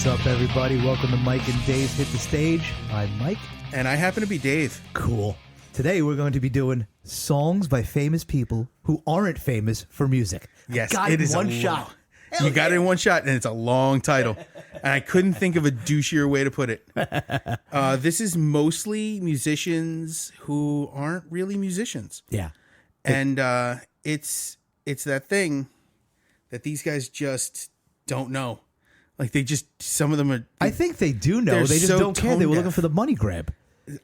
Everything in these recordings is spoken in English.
What's up, everybody? Welcome to Mike and Dave Hit the Stage. I'm Mike. And I happen to be Dave. Cool. Today we're going to be doing songs by famous people who aren't famous for music. Yes, got it it is in one shot. You got it in one shot, and it's a long title. And I couldn't think of a douchier way to put it. This is mostly musicians who aren't really musicians. Yeah. And it's that thing that these guys just don't know. Like some of them are. I think they do know. They just so don't care. They were tone looking for the money grab.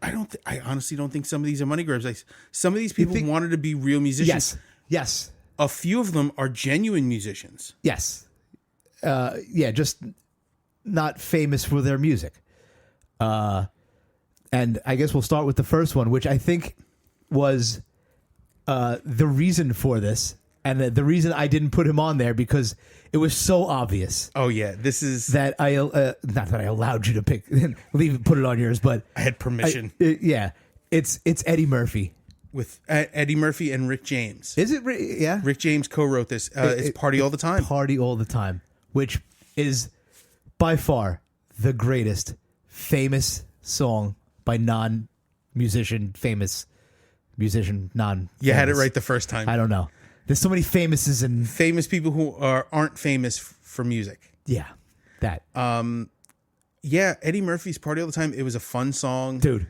I honestly don't think some of these are money grabs. Like, some of these people wanted to be real musicians. Yes. A few of them are genuine musicians. Yes. Yeah, just not famous for their music. And I guess we'll start with the first one, which I think was the reason for this. And the reason I didn't put him on there because it was so obvious. Oh yeah, this is that I not that I allowed you to pick, put it on yours, but I had permission. Yeah, it's Eddie Murphy with Eddie Murphy and Rick James. Is it? Yeah, Rick James co-wrote this. It's Party All the Time. Party All the Time, which is by far the greatest famous song by non-musician famous musician non. You had it right the first time. I don't know. There's so many famouses and famous people who aren't famous for music. Yeah, that. Yeah, Eddie Murphy's Party All the Time. It was a fun song, dude.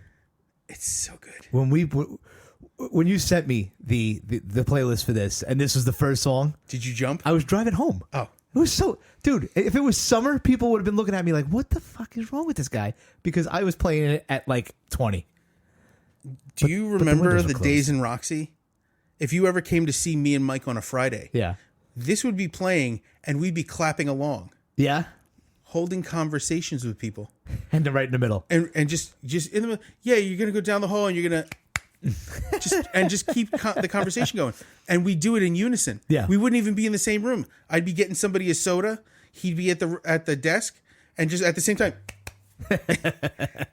It's so good. When you sent me the playlist for this, and this was the first song, did you jump? I was driving home. Oh, it was so, dude. If it was summer, people would have been looking at me like, "What the fuck is wrong with this guy?" Because I was playing it at like 20. Do you remember the days in Roxy? If you ever came to see me and Mike on a Friday, yeah, this would be playing and we'd be clapping along. Yeah, holding conversations with people, and right in the middle, and just in the middle. Yeah, you're gonna go down the hall and you're gonna just keep the conversation going, and we do it in unison. Yeah, we wouldn't even be in the same room. I'd be getting somebody a soda, he'd be at the desk, and just at the same time.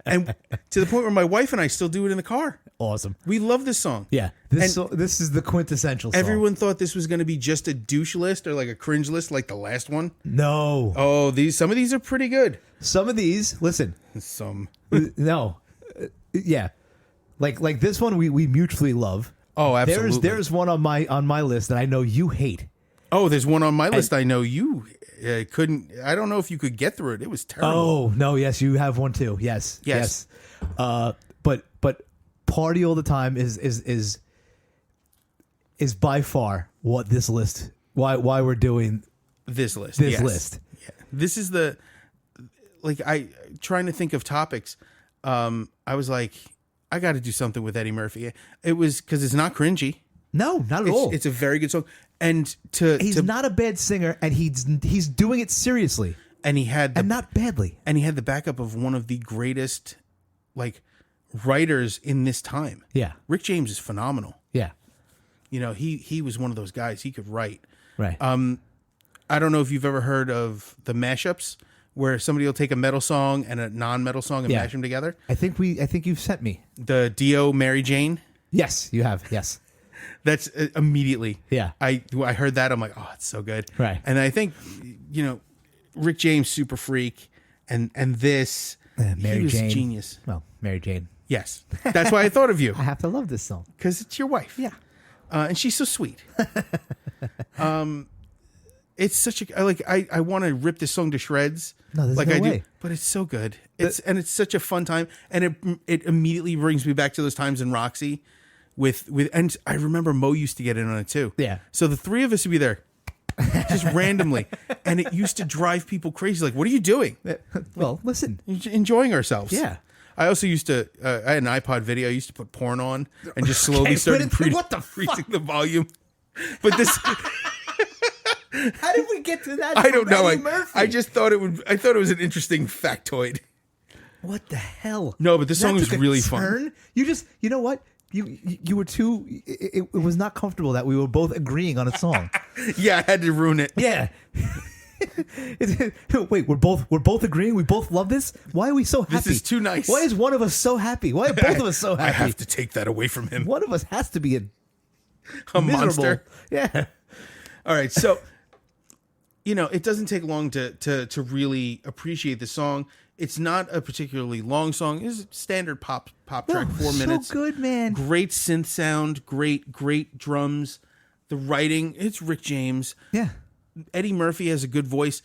And to the point where my wife and I still do it in the car. Awesome. We love this song. Yeah. This is the quintessential song. Everyone thought this was going to be just a douche list or like a cringe list like the last one. No. Oh, some of these are pretty good. Some of these, listen. Some. No. Yeah. Like this one we mutually love. Oh, absolutely. There's one on my list that I know you hate. Oh, there's one on my list I know you couldn't. I don't know if you could get through it. It was terrible. Oh no, yes, you have one too. Yes. But Party All the Time is by far what this list. Why we're doing this list. This list. Yeah. This is trying to think of topics. I was like, I got to do something with Eddie Murphy. It was because it's not cringy. No, not at all. It's a very good song. And he's not a bad singer, and he's doing it seriously. And he had and not badly. And he had the backup of one of the greatest writers in this time. Yeah. Rick James is phenomenal. Yeah. You know, he was one of those guys. He could write. Right. I don't know if you've ever heard of the mashups where somebody will take a metal song and a non-metal song and mash them together. I think you've sent me the Dio Mary Jane. Yes, you have. Yes. That's immediately. Yeah. I heard that. I'm like, oh, it's so good. Right. And I think, Rick James, super freak, and this, Mary he was Jane. Genius. Well, Mary Jane. Yes. That's why I thought of you. I have to love this song. Because it's your wife. Yeah. And she's so sweet. It's such a, I want to rip this song to shreds. No, there's no way. But it's so good. It's such a fun time. And it immediately brings me back to those times in Roxy and I remember Mo used to get in on it too. Yeah. So the three of us would be there just randomly. And it used to drive people crazy. Like, what are you doing? Well, listen. Enjoying ourselves. Yeah. I also used to, I had an iPod video. I used to put porn on and just slowly start increasing the volume. But this... How did we get to that? I don't know. I just thought I thought it was an interesting factoid. What the hell? No, but this song is really fun. You know what? You were too. It was not comfortable that we were both agreeing on a song. Yeah, I had to ruin it. Yeah. Wait, we're both agreeing. We both love this. Why are we so happy? This is too nice. Why is one of us so happy? Why are both of us so happy? I have to take that away from him. One of us has to be a monster. Yeah. All right, so it doesn't take long to really appreciate the song. It's not a particularly long song. It's a standard pop track, 4 minutes. So good, man. Great synth sound, great drums. The writing, it's Rick James. Yeah. Eddie Murphy has a good voice.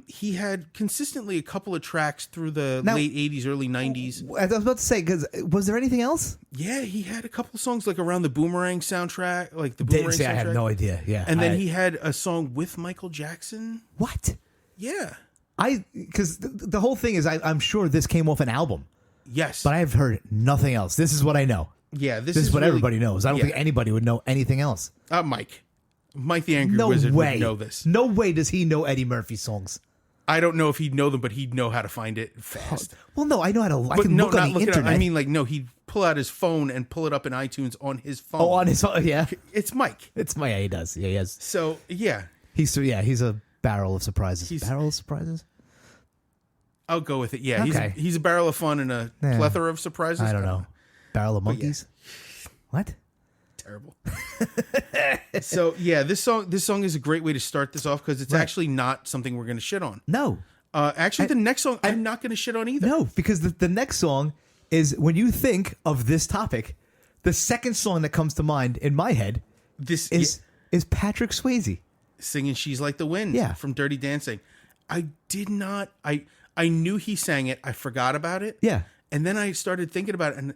He had consistently a couple of tracks through the late 80s, early 90s. I was about to say, because was there anything else? Yeah, he had a couple of songs like around the Boomerang soundtrack, like the Boomerang soundtrack. I had no idea. Yeah. And then he had a song with Michael Jackson. What? Yeah. Because the whole thing is, I'm sure this came off an album. Yes. But I've heard nothing else. This is what I know. Yeah, this is what really, everybody knows. I don't think anybody would know anything else. Mike the Angry Wizard would know this. No way does he know Eddie Murphy songs. I don't know if he'd know them, but he'd know how to find it fast. Well, no, I know how to. I can look on the internet. I mean, he'd pull out his phone and pull it up in iTunes on his phone. Oh, on his phone, yeah. It's Mike. Yeah, he does. Yeah, he has. So yeah, he's a barrel of surprises. Barrel of surprises. I'll go with it. Yeah, okay. He's a barrel of fun and a plethora of surprises. I don't know. Barrel of monkeys. Yeah. What? Terrible. So yeah, this song is a great way to start this off because it's actually not something we're going to shit on. No. Actually, the next song I'm not going to shit on either. No, because the next song is, when you think of this topic, the second song that comes to mind in my head is Patrick Swayze singing "She's Like the Wind" from Dirty Dancing. I knew he sang it. I forgot about it. Yeah. And then I started thinking about it, and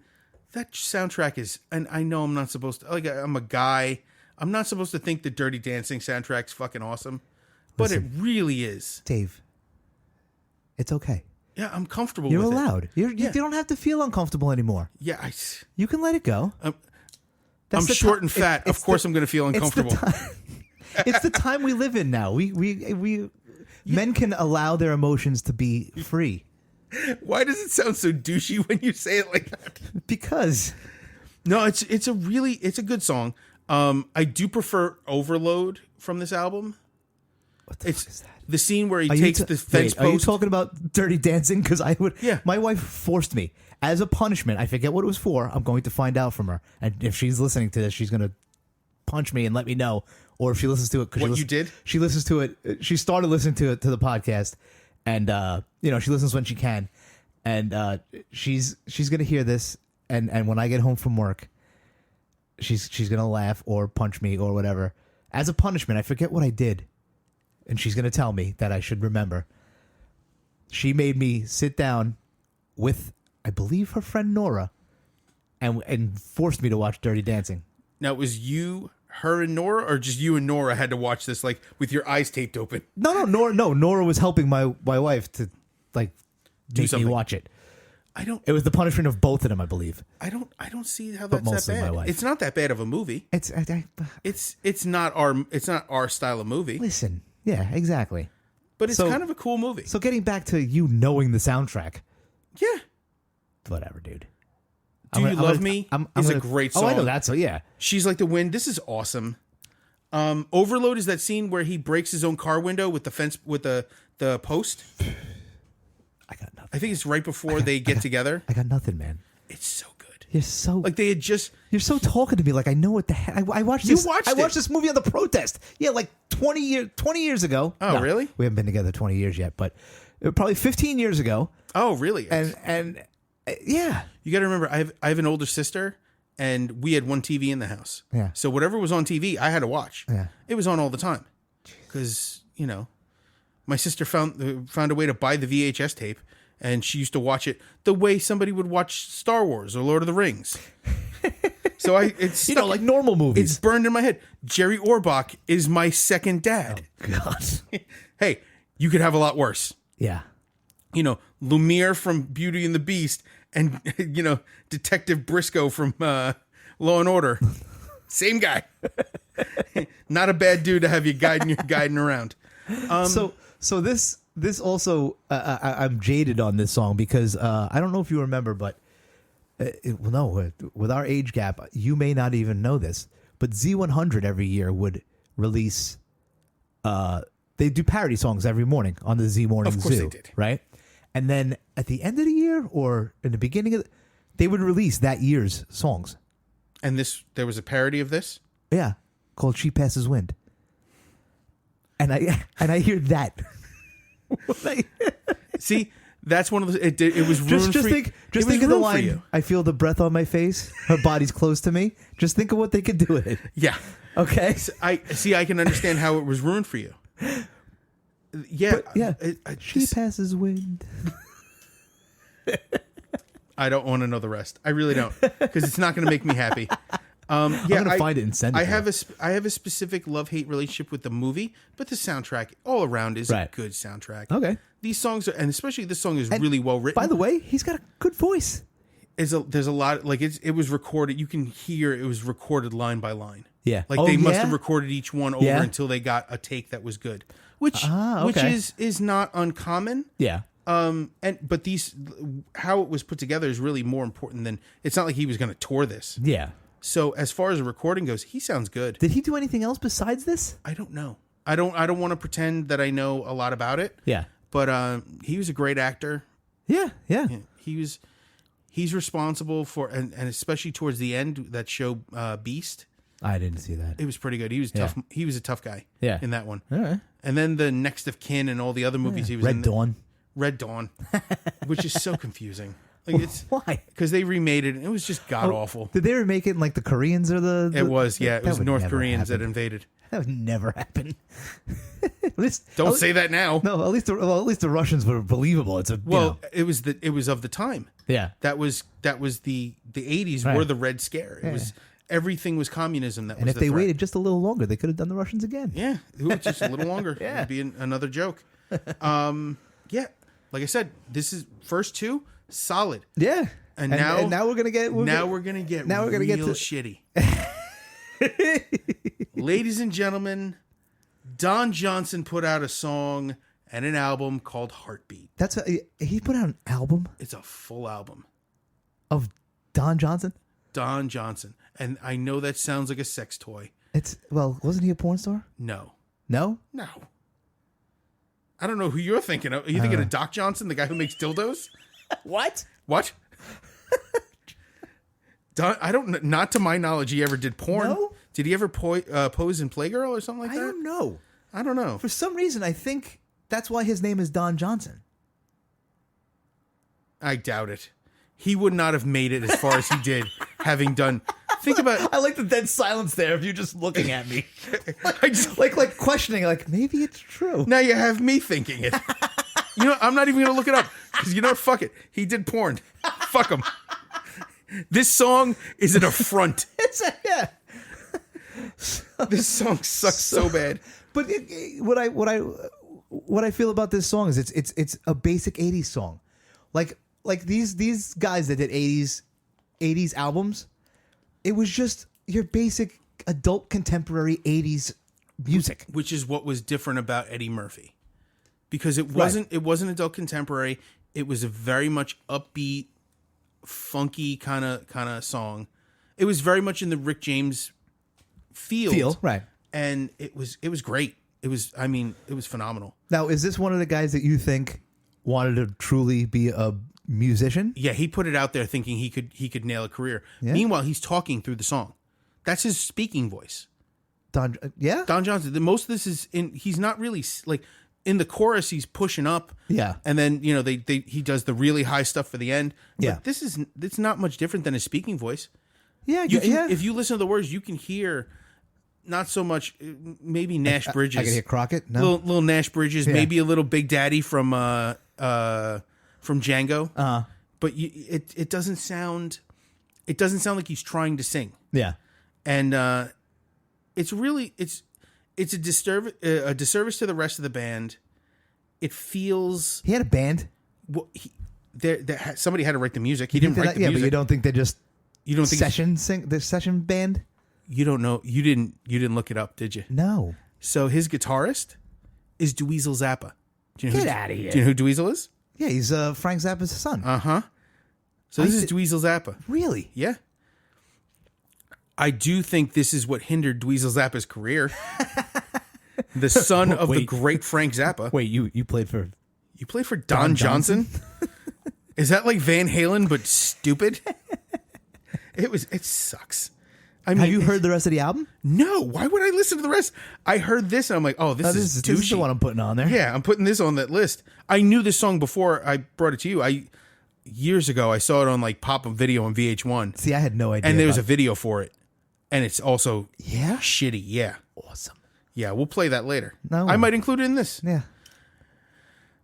that soundtrack is, and I know I'm not supposed to, I'm a guy. I'm not supposed to think the Dirty Dancing soundtrack's fucking awesome, but it really is. Dave, it's okay. Yeah, I'm comfortable with it. You're allowed. allowed. You don't have to feel uncomfortable anymore. Yeah. You can let it go. I'm short and fat. Of course I'm going to feel uncomfortable. It's the time we live in now. Men can allow their emotions to be free. Why does it sound so douchey when you say it like that? Because no, it's a good song. I do prefer Overload from this album. What the fuck is that? The scene where he takes the fence post. Are you talking about Dirty Dancing? Because I would. Yeah. My wife forced me as a punishment. I forget what it was for. I'm going to find out from her, and if she's listening to this, she's going to punch me and let me know. Or if she listens to it, you did? She listens to it. She started listening to the podcast, and she listens when she can, and she's gonna hear this, and when I get home from work, she's gonna laugh or punch me or whatever as a punishment. I forget what I did, and she's gonna tell me that I should remember. She made me sit down with, I believe, her friend Nora, and forced me to watch Dirty Dancing. Now, it was you, her, and Nora, or just you and Nora had to watch this with your eyes taped open? No, Nora was helping my wife to make me watch it. It was the punishment of both of them, I believe. I don't see how that's that bad. My wife. It's not that bad of a movie. It's not our style of movie. Listen, yeah, exactly. But it's kind of a cool movie. So getting back to you knowing the soundtrack. Yeah. Whatever, dude. Do You Love Me is a great song. Oh, I know that. So yeah. She's Like the Wind. This is awesome. Overload is that scene where he breaks his own car window with the fence, with the post. I got nothing. I think it's right before they get together. I got nothing, man. It's so good. You're so they had just. You're so talking to me like I know what the heck. I watched this. I watched this movie on the protest. Yeah, like 20 years ago. Oh, really? We haven't been together 20 years yet, but probably 15 years ago. Oh, really? And yeah. You got to remember, I have an older sister, and we had one TV in the house. Yeah. So whatever was on TV, I had to watch. Yeah. It was on all the time, because my sister found a way to buy the VHS tape, and she used to watch it the way somebody would watch Star Wars or Lord of the Rings. So it's like normal movies. It's burned in my head. Jerry Orbach is my second dad. Oh, God. Hey, you could have a lot worse. Yeah. Lumiere from Beauty and the Beast, and Detective Briscoe from Law and Order. Same guy. Not a bad dude to have you guiding around. So this also I'm jaded on this song because I don't know if you remember, but with our age gap, you may not even know this, but Z100 every year would release. They do parody songs every morning on the Z Morning Zoo. Of course they did. Right? And then at the end of the year or in the beginning they would release that year's songs. And there was a parody of this? Yeah, called She Passes Wind. and I hear that. See, that's one of the. It was ruined Just for think, you. just It was think of the ruined for line. you. I feel the breath on my face. Her body's close to me. Just think of what they could do with it. Yeah. Okay. I can understand how it was ruined for you. Yeah. But, yeah. She This- passes wind. I don't want to know the rest. I really don't, because it's not going to make me happy. I'm gonna find it and send it I to have you. I have a specific love-hate relationship with the movie, but the soundtrack all around is Right. a good soundtrack. Okay. These songs are, and especially this song is really well written. By the way, he's got a good voice. There's a lot, like it was recorded. You can hear it was recorded line by line. Yeah. Like Oh, they must yeah? have recorded each one over Yeah. until they got a take that was good, which okay. is not uncommon. Yeah. But these, how it was put together is really more important than, it's not like he was going to tour this. Yeah. So as far as the recording goes, he sounds good. Did he do anything else besides this? I don't know. I don't want to pretend that I know a lot about it. Yeah. But he was a great actor. Yeah. Yeah. He's responsible for, and especially towards the end, that show Beast. I didn't see that. It was pretty good. He was tough. He was a tough guy. Yeah. In that one. All right. And then the Next of Kin and all the other movies he was in. Red Dawn. Red Dawn, which is so confusing. Like it's Why? because they remade it and it was just god awful. Did they remake it in like the Koreans or the? It was, yeah. It that was would North never Koreans that happen. invaded. That would never happen. At least, Don't say that now. No, at least the Russians were believable. It's a Well, it was of the time. yeah. That was the 80s Right. were the Red Scare. It was everything was communism. That And was if the they threat. waited just a little longer, they could have done the Russians again. Yeah, it was just a little longer. Yeah. It'd be another joke. Yeah, like I said, this is first two solid. Yeah. And now we're gonna get now we're gonna get real shitty. Ladies and gentlemen, Don Johnson put out a song and an album called Heartbeat. He put out an album It's a full album. of Don Johnson. Don Johnson. And I know that sounds like a sex toy. Wasn't he a porn star? No. No. No. I don't know who you're thinking of. Are you thinking of Doc Johnson, the guy who makes dildos? What? What? Don, I don't. Not to my knowledge, he ever did porn. No? Did he ever pose in Playgirl or something like I that? don't know. I don't know. For some reason, I think that's why his name is Don Johnson. I doubt it. He would not have made it as far as he did, having done. Think about. I like the dead silence there of you just looking at me, I just, like questioning, like maybe it's true. now you have me thinking it. You know, I'm not even gonna look it up because you know what? Fuck it. He did porn. Fuck him. This song is an affront. Yeah. This song sucks so bad. But what I feel about this song is it's a basic 80s song. Like these guys that did 80s albums, it was just your basic adult contemporary 80s music. Which is what was different about Eddie Murphy. Because it wasn't adult contemporary. It was a very much upbeat, funky kind of song. It was very much in the Rick James field. Right. And it was great. It was phenomenal. Now, is this one of the guys that you think wanted to truly be a musician? Yeah, he put it out there thinking he could nail a career. Yeah. Meanwhile, he's talking through the song. That's his speaking voice. Don Johnson. Most of this is he's not really like in the chorus. He's pushing up. Yeah. And then, he does the really high stuff for the end. Yeah. But it's not much different than his speaking voice. Yeah, If you listen to the words, you can hear not so much, maybe Nash Bridges. I can hear Crockett. No. Little Nash Bridges, maybe a little Big Daddy from Django. But it doesn't sound like he's trying to sing. Yeah. And it's a disservice to the rest of the band. It feels He had a band. somebody had to write the music. He didn't write the music. But you don't think they just You don't think the session band? you don't know? You didn't look it up, did you? No. So his guitarist is Dweezil Zappa. Do you know Get outta here. Do you know who Dweezil is? Yeah, he's Frank Zappa's son. So this is Dweezil Zappa. Really? Yeah. I do think this is what hindered Dweezil Zappa's career. The son of the great Frank Zappa. Wait, you played for You played for Don Johnson? Is that like Van Halen but stupid? It sucks. I mean, have you heard the rest of the album? No. Why would I listen to the rest? I heard this and I'm like, oh, this is douchey. This is the one I'm putting on there. Yeah, I'm putting this on that list. I knew this song before I brought it to you. Years ago, I saw it on like pop-up video on VH1. See, I had no idea. And there was a video for it. And it's also shitty. Yeah. Awesome. Yeah, we'll play that later. No. I might include it in this. Yeah.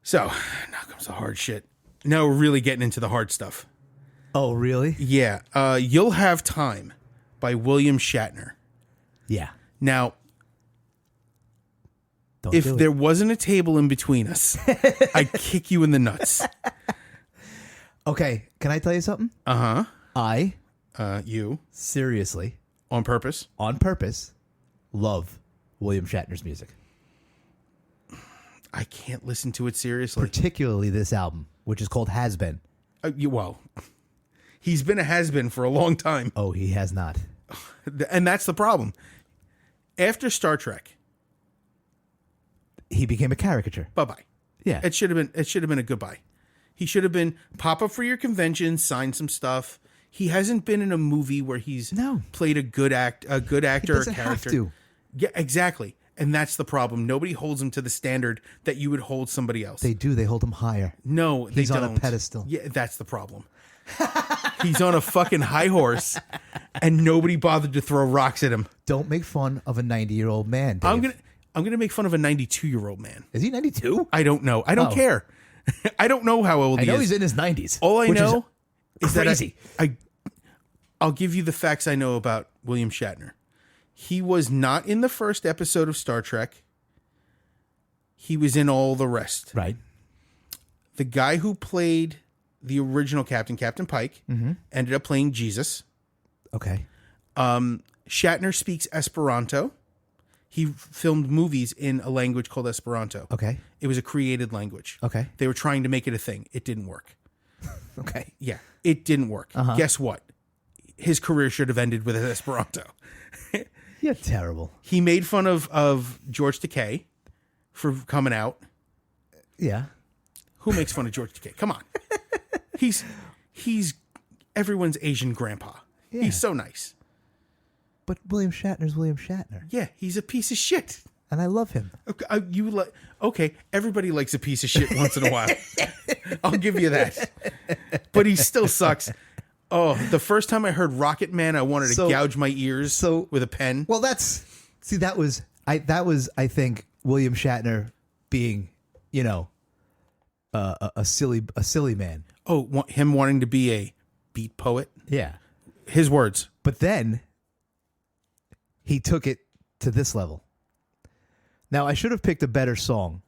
So, now comes the hard shit. Now we're really getting into the hard stuff. Oh, really? Yeah. You'll Have Time by William Shatner. Yeah. Now, Don't if do it. there wasn't a table in between us, I'd kick you in the nuts. Okay, can I tell you something? I You, seriously, on purpose. on purpose, love William Shatner's music, I can't listen to it seriously. particularly this album, which is called Has Been. Well, he's been a has-been for a long time. Oh, he has not. And that's the problem. After Star Trek, He became a caricature. bye-bye. Yeah. It should have been a goodbye. He should have been pop up for your convention, sign some stuff. He hasn't been in a movie where he's played a good actor he doesn't or character. have to. Yeah, exactly. And that's the problem. Nobody holds him to the standard that you would hold somebody else. They do. They hold him higher. No, He's they on don't. a pedestal. Yeah, that's the problem. He's on a fucking high horse, and nobody bothered to throw rocks at him. Don't make fun of a 90-year-old man, Dave. I'm gonna make fun of a 92-year-old man. Is he 92? I don't know. I don't care. I don't know how old I he know is. he's in his 90s. All I which know is crazy. that I'll give you the facts I know about William Shatner. He was not in the first episode of Star Trek. He was in all the rest. Right. The guy who played the original Captain Pike, ended up playing Jesus. Okay. Shatner speaks Esperanto. He filmed movies in a language called Esperanto. Okay. It was a created language. Okay. They were trying to make it a thing. It didn't work. Okay. Yeah, it didn't work. Guess what? His career should have ended with Esperanto. You're terrible. He made fun of George Takei for coming out. Yeah. Who makes fun of George Takei? Come on. He's everyone's Asian grandpa. Yeah. He's so nice. But William Shatner's William Shatner. Yeah, he's a piece of shit. And I love him. Okay, everybody likes a piece of shit once in a while. I'll give you that. But he still sucks. Oh, the first time I heard Rocket Man, I wanted to gouge my ears with a pen. Well, that was I think William Shatner being, a silly man. Oh, him wanting to be a beat poet? Yeah. His words. But then he took it to this level. Now, I should have picked a better song,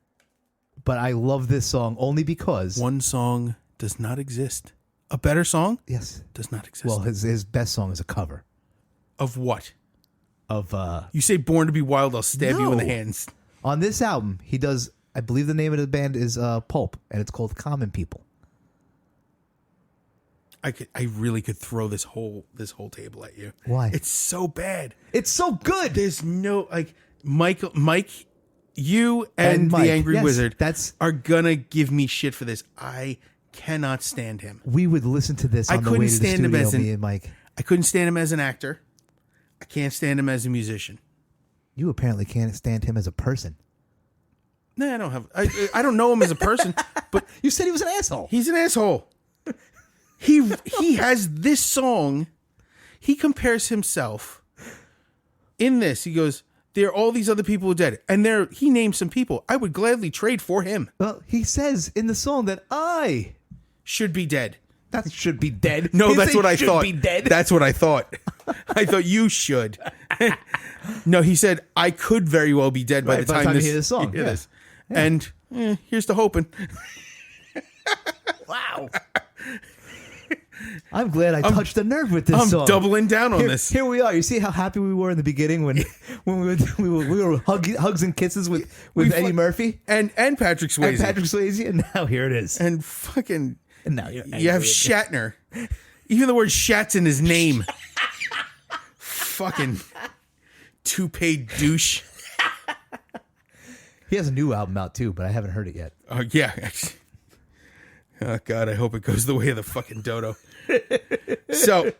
but I love this song only because One song does not exist. A better song? Yes. Does not exist. Well, his best song is a cover of what? of You say Born to Be Wild, I'll stab you in the No. hands. on this album. He does, I believe the name of the band is Pulp, and it's called Common People. I really could throw this whole table at you. Why? It's so bad. It's so good. There's no Mike, you and Mike, the Angry yes, Wizard that's- are gonna give me shit for this. I cannot stand him. We would listen to this I on the way couldn't to the stand him studio, as an- me and Mike. I couldn't stand him as an actor. I can't stand him as a musician. You apparently can't stand him as a person. No, I don't have. I don't know him as a person, but You said he was an asshole. he's an asshole. He has this song. He compares himself in this. He goes, "There are all these other people who are dead," and he names some people I would gladly trade for him. Well, he says in the song that I Should be dead. that should be dead. No, He that's said what I should thought. Be dead. That's what I thought. I thought you should. No, he said I could very well be dead by Right, the time you hear this song. you hear Yeah. this. And here's to hoping. Wow. I'm glad I touched the nerve with this I'm song. doubling down on this. Here we are. You see how happy we were in the beginning when we were hugs and kisses with Eddie Murphy and Patrick Swayze. and Patrick Swayze, and now here it is. And fucking And now you have Shatner. Even the word Shat's in his name. Fucking toupee douche. He has a new album out too, but I haven't heard it yet. Yeah. Oh God, I hope it goes the way of the fucking dodo. So,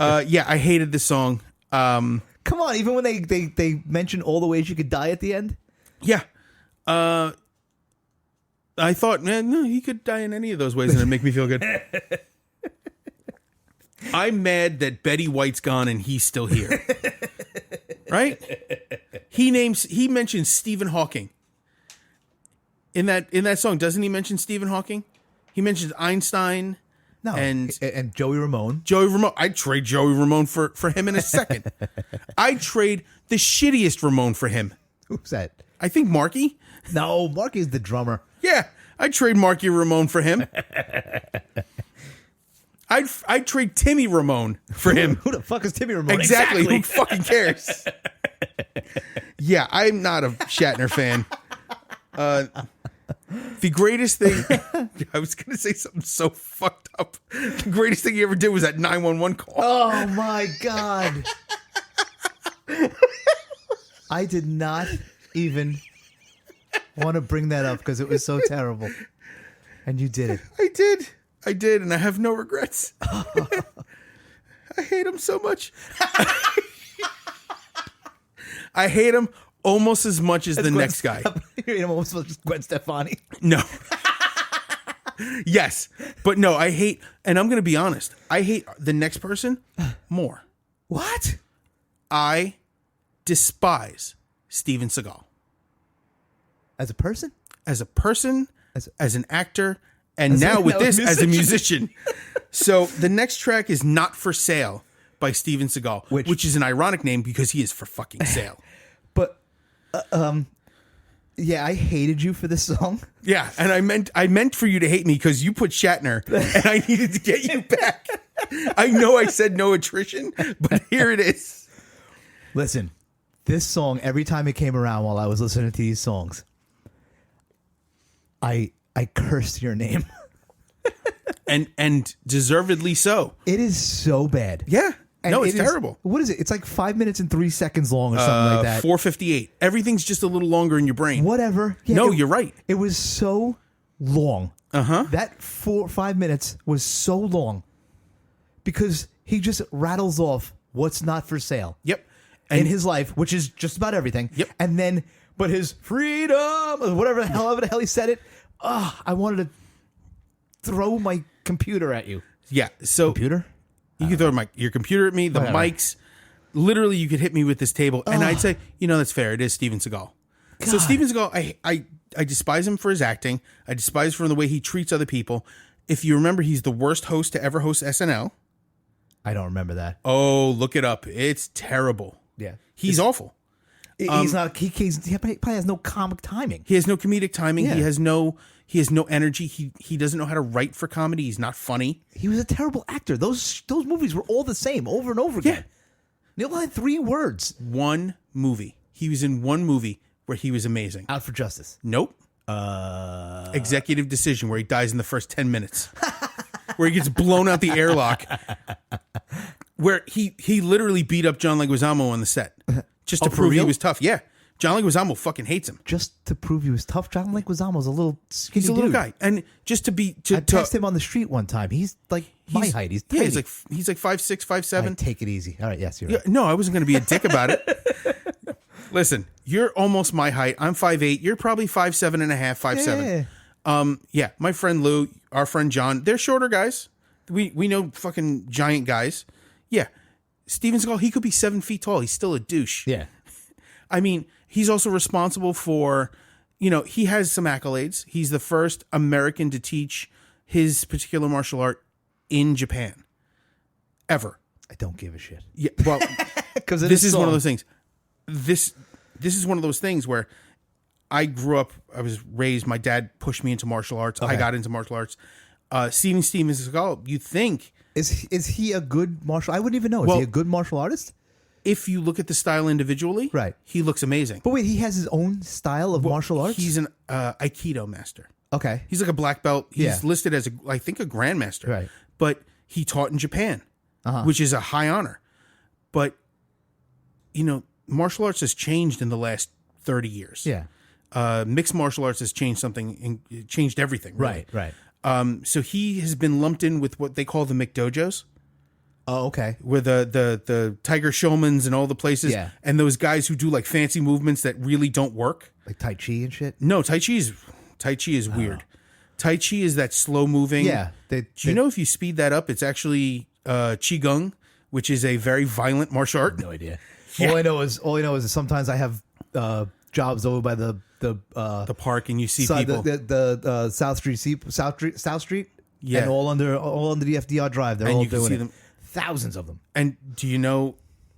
yeah, I hated this song. Come on, even when they mention all the ways you could die at the end. Yeah. I thought, man, no, he could die in any of those ways and it'd make me feel good. I'm mad that Betty White's gone and he's still here. Right? He mentions Stephen Hawking. In that song, doesn't he mention Stephen Hawking? He mentions Einstein. No, and Joey Ramone. I'd trade Joey Ramone for him in a second. I'd trade the shittiest Ramone for him. Who's that? I think Marky. No, Marky's the drummer. Yeah, I'd trade Marky Ramone for him. I'd trade Timmy Ramone for him. Who the fuck is Timmy Ramone? Exactly. Who fucking cares? Yeah, I'm not a Shatner fan. The greatest thing, I was going to say something so fucked up. The greatest thing he ever did was that 911 call. Oh my God. I did not even want to bring that up because it was so terrible. And you did it. I did, and I have no regrets. I hate him so much. I hate him almost as much as the next guy. You hate him almost as much as Gwen Stefani. No. Yes, but no, I hate, and I'm going to be honest, I hate the next person more. What? I despise Steven Seagal. As a person? As a person, as an actor, and now with this, as a musician. So the next track is Not For Sale by Steven Seagal, which is an ironic name because he is for fucking sale. But, yeah, I hated you for this song. Yeah, and I meant for you to hate me because you put Shatner, and I needed to get you back. I know I said no attrition, but here it is. Listen, this song, every time it came around while I was listening to these songs, I cursed your name. and deservedly so. It is so bad. Yeah. And no, it's terrible. What is it? It's like 5 minutes and 3 seconds long or something like that. 4:58. Everything's just a little longer in your brain. Whatever. Yeah, no, you're right. It was so long. Uh-huh. That 5 minutes was so long because he just rattles off what's not for sale. Yep. In his life, which is just about everything. Yep. And then, but his freedom, or whatever the hell he said it. I wanted to throw my computer at you. Yeah. So Computer? you could throw your computer at me, the Whatever. mics. Literally, you could hit me with this table, and I'd say, that's fair. It is Steven Seagal. So Steven Seagal, I despise him for his acting. I despise him for the way he treats other people. If you remember, he's the worst host to ever host SNL. I don't remember that. Oh, look it up. It's terrible. Yeah. He's awful. He's not. He probably has no comic timing. He has no comedic timing. Yeah. He has no energy. He doesn't know how to write for comedy. He's not funny. He was a terrible actor. Those movies were all the same over and over again. They all had 3 words. One movie. He was in one movie where he was amazing. Out for Justice. Nope. Executive Decision, where he dies in the first 10 minutes. Where he gets blown out the airlock. Where he literally beat up John Leguizamo on the set. Just to prove he was tough. Yeah. John Leguizamo fucking hates him. Just to prove he was tough, John Leguizamo's a little skinny He's a little dude. guy. And just to be... I passed him on the street one time. He's like my height. He's tiny. Yeah, he's like 5'6", 5'7". Take it easy. All right, yes, you're right. Yeah, no, I wasn't going to be a dick about it. Listen, you're almost my height. I'm 5'8". You're probably 5'7" and a half, 5'7". Yeah, my friend Lou, our friend John, they're shorter guys. We know fucking giant guys. Yeah. Steven Seagal, he could be 7 feet tall. He's still a douche. Yeah. I mean, he's also responsible for, he has some accolades. He's the first American to teach his particular martial art in Japan. Ever. I don't give a shit. Yeah, well, because this is one of those things. This is one of those things where I grew up, I was raised, my dad pushed me into martial arts. Okay. I got into martial arts. Steven Seagal, you think... Is he a good martial... I wouldn't even know. Is he a good martial artist? If you look at the style individually, right, he looks amazing. But wait, he has his own style of martial arts? He's an Aikido master. Okay. He's like a black belt. He's listed as, I think, a grandmaster. Right. But he taught in Japan, which is a high honor. But, martial arts has changed in the last 30 years. Yeah. Mixed martial arts has changed something, changed everything. Really. Right. So he has been lumped in with what they call the McDojos. Oh, okay. With the Tiger Showmans and all the places, Yeah. and those guys who do like fancy movements that really don't work. Like Tai Chi and shit? No, Tai Chi is weird. Tai Chi is that slow moving. Yeah. Do you know if you speed that up, it's actually Qigong, which is a very violent martial art. No idea. Yeah. All I know is sometimes I have jobs over by the park, and you see side, people. the South Street. Yeah. And all under the FDR Drive. They're And all you can doing see it. them. Thousands of them. And do you know?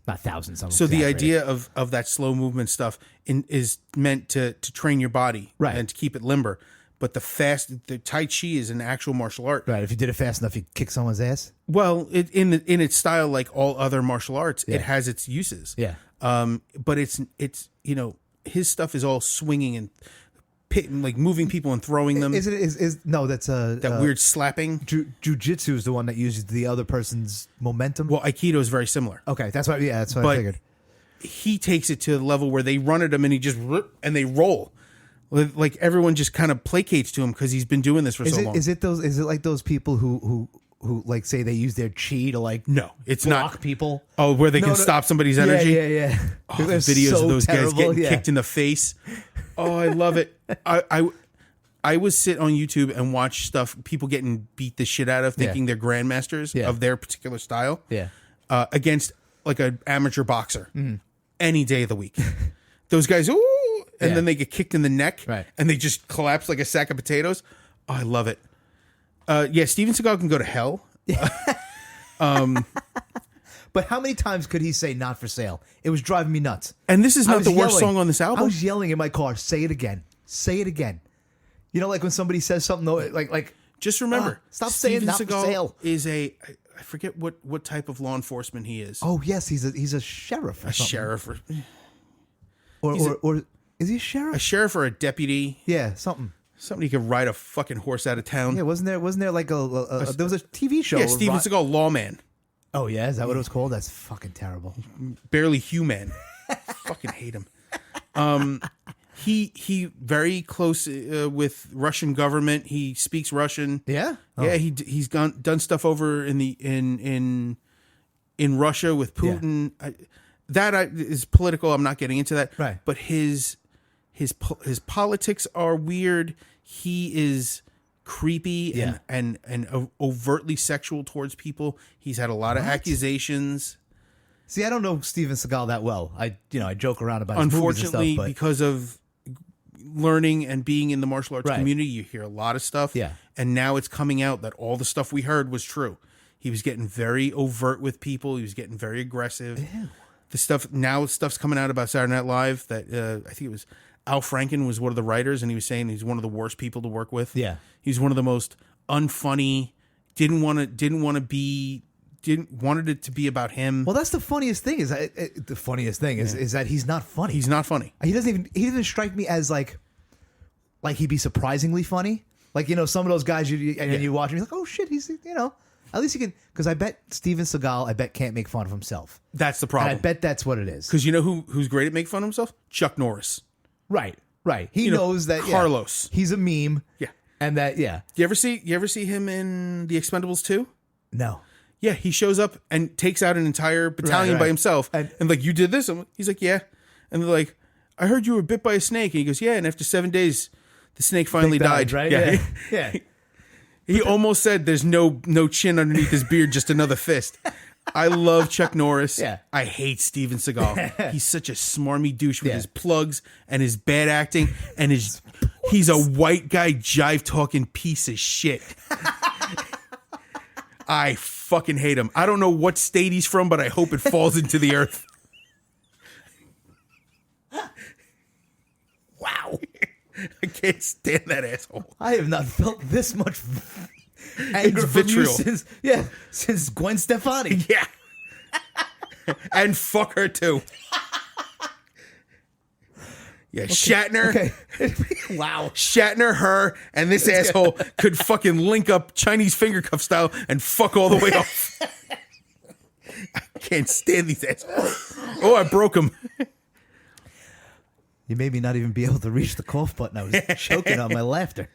Not thousands. I'm So the exaggerating. idea of that slow movement stuff is meant to train your body, Right. and to keep it limber. But the Tai Chi is an actual martial art. Right. If you did it fast enough, you kick someone's ass. Well, in its style, like all other martial arts, Yeah. it has its uses. Yeah. But it's his stuff is all swinging and like moving people and throwing them. No, that's that weird slapping. Jiu-jitsu is the one that uses the other person's momentum. Well, Aikido is very similar. Okay, that's what I But figured. he takes it to the level where they run at him and he just and they roll. Like everyone just kind of placates to him because he's been doing this for so long. Is it like those people who like say they use their chi to like No, it's block not. people? Oh, where they No, can no. stop somebody's energy? Yeah. Oh, the They're videos so of those terrible, guys getting yeah. kicked in the face. Oh, I love it. I would sit on YouTube and watch stuff, people getting beat the shit out of, thinking they're grandmasters Yeah. of their particular style. Yeah. Against like an amateur boxer Mm-hmm. any day of the week. Those guys, ooh, and Yeah. then they get kicked in the neck, Right. and they just collapse like a sack of potatoes. Oh, I love it. Yeah, Steven Seagal can go to hell. But how many times could he say "not for sale"? It was driving me nuts. And this is I not was the worst yelling. song on this album. I was yelling in my car. Say it again. Say it again. You know, like when somebody says something like Just remember, stop saying Steven not for Seagal sale. is I forget what type of law enforcement he is. oh yes, he's a sheriff. Or A something. sheriff or is he a a sheriff? sheriff or a deputy. Yeah, something. Somebody could ride a fucking horse out of town. Yeah, wasn't there like there was a TV show? Yeah, Steven Seagal, lawman. Oh yeah, is that what it was called? That's fucking terrible. Barely human. Fucking hate him. He very close with Russian government. He speaks Russian. Yeah. Yeah, he's done stuff over in the in Russia with Putin. Is political. I'm not getting into that. Right. But his politics are weird. He is creepy Yeah. and overtly sexual towards people. He's had a lot of accusations. See, I don't know Steven Seagal that well. I joke around about his movies and Unfortunately, stuff, but because of learning and being in the martial arts Right. community, you hear a lot of stuff. Yeah. And now it's coming out that all the stuff we heard was true. He was getting very overt with people. He was getting very aggressive. Ew. Stuff's coming out about Saturday Night Live that I think it was Al Franken was one of the writers, and he was saying he's one of the worst people to work with. Yeah. He's one of the most unfunny. Wanted it to be about him. well, that's the funniest thing. Is that he's not funny. He's not funny. He doesn't strike me as like he'd be surprisingly funny. Like, some of those guys you watch and you're like, oh shit, he's at least he can, because I bet Steven Seagal can't make fun of himself. That's the And problem. I bet that's what it is. Because you know who's great at making fun of himself? Chuck Norris. Right. He knows that Carlos. he's a meme. Yeah. And that You ever see him in The Expendables 2? no. Yeah, he shows up and takes out an entire battalion Right. by himself. And- And like, you did this? He's like, yeah. And they're like, I heard you were bit by a snake. And he goes, yeah. And after 7 days, the snake finally died. right? Yeah. Yeah. He almost said there's no chin underneath his beard, just another fist. I love Chuck Norris. Yeah. I hate Steven Seagal. He's such a smarmy douche with Yeah. his plugs and his bad acting and he's a white guy jive talking piece of shit. I fucking hate him. I don't know what state he's from, but I hope it falls into the earth. Wow. I can't stand that asshole. I have not felt this much anger It's from you vitriol. since Gwen Stefani. Yeah. And fuck her too. Yeah, Shatner. Okay. Wow. Shatner, her, and this asshole could fucking link up Chinese finger cuff style and fuck all the way off. I can't stand these assholes. Oh, I broke him. You made me not even be able to reach the cough button. I was choking on my laughter.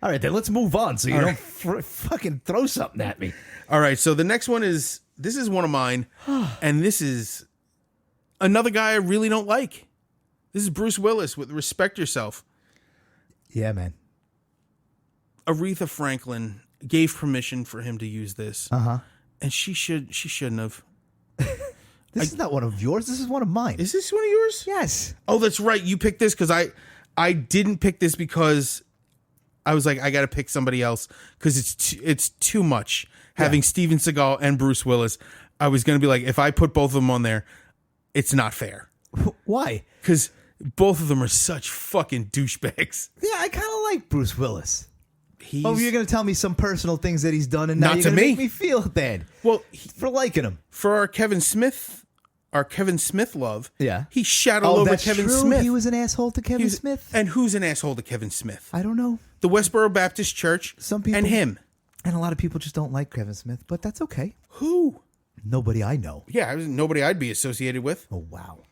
All right, then let's move on so you don't fucking throw something at me. All right, so the next one is one of mine, and this is another guy I really don't like. This is Bruce Willis with Respect Yourself. Yeah, man. Aretha Franklin gave permission for him to use this. And she shouldn't have. This is not one of yours. This is one of mine. Is this one of yours? Yes. Oh, that's right. You picked this because I didn't pick this because I was like, I got to pick somebody else because it's too much having Steven Seagal and Bruce Willis. I was going to be like, if I put both of them on there, it's not fair. Why? Because both of them are such fucking douchebags. Yeah, I kind of like Bruce Willis. He's, you're going to tell me some personal things that he's done, and now Not you're to going to me. make me feel bad. Well, for liking him. For our Kevin Smith love. Yeah. He shot all over that's Kevin true. Smith. He was an asshole to Kevin Smith. And who's an asshole to Kevin Smith? I don't know. The Westboro Baptist Church. Some people, and him. And a lot of people just don't like Kevin Smith, but that's okay. Who? Nobody I know. Yeah, nobody I'd be associated with. Oh, wow.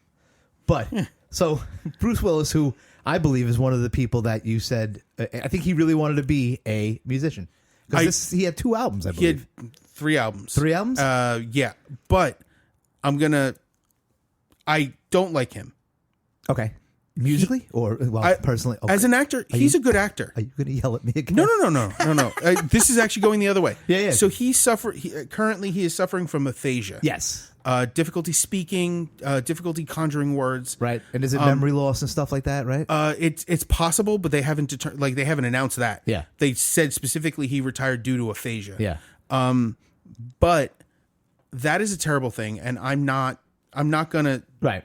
But, so, Bruce Willis, who I believe is one of the people that you said, I think he really wanted to be a musician. Because he had 2 albums, I believe. He had 3 albums. 3 albums? Yeah. But I don't like him. Okay. Musically? Personally? Okay. As an actor, he's a good actor. Are you going to yell at me again? No. This is actually going the other way. Yeah. So currently he is suffering from aphasia. Yes. Difficulty speaking, difficulty conjuring words. Right. And is it memory loss and stuff like that, right? It's possible, but they haven't they haven't announced that. Yeah. They said specifically he retired due to aphasia. Yeah. But that is a terrible thing, and I'm not gonna. Right.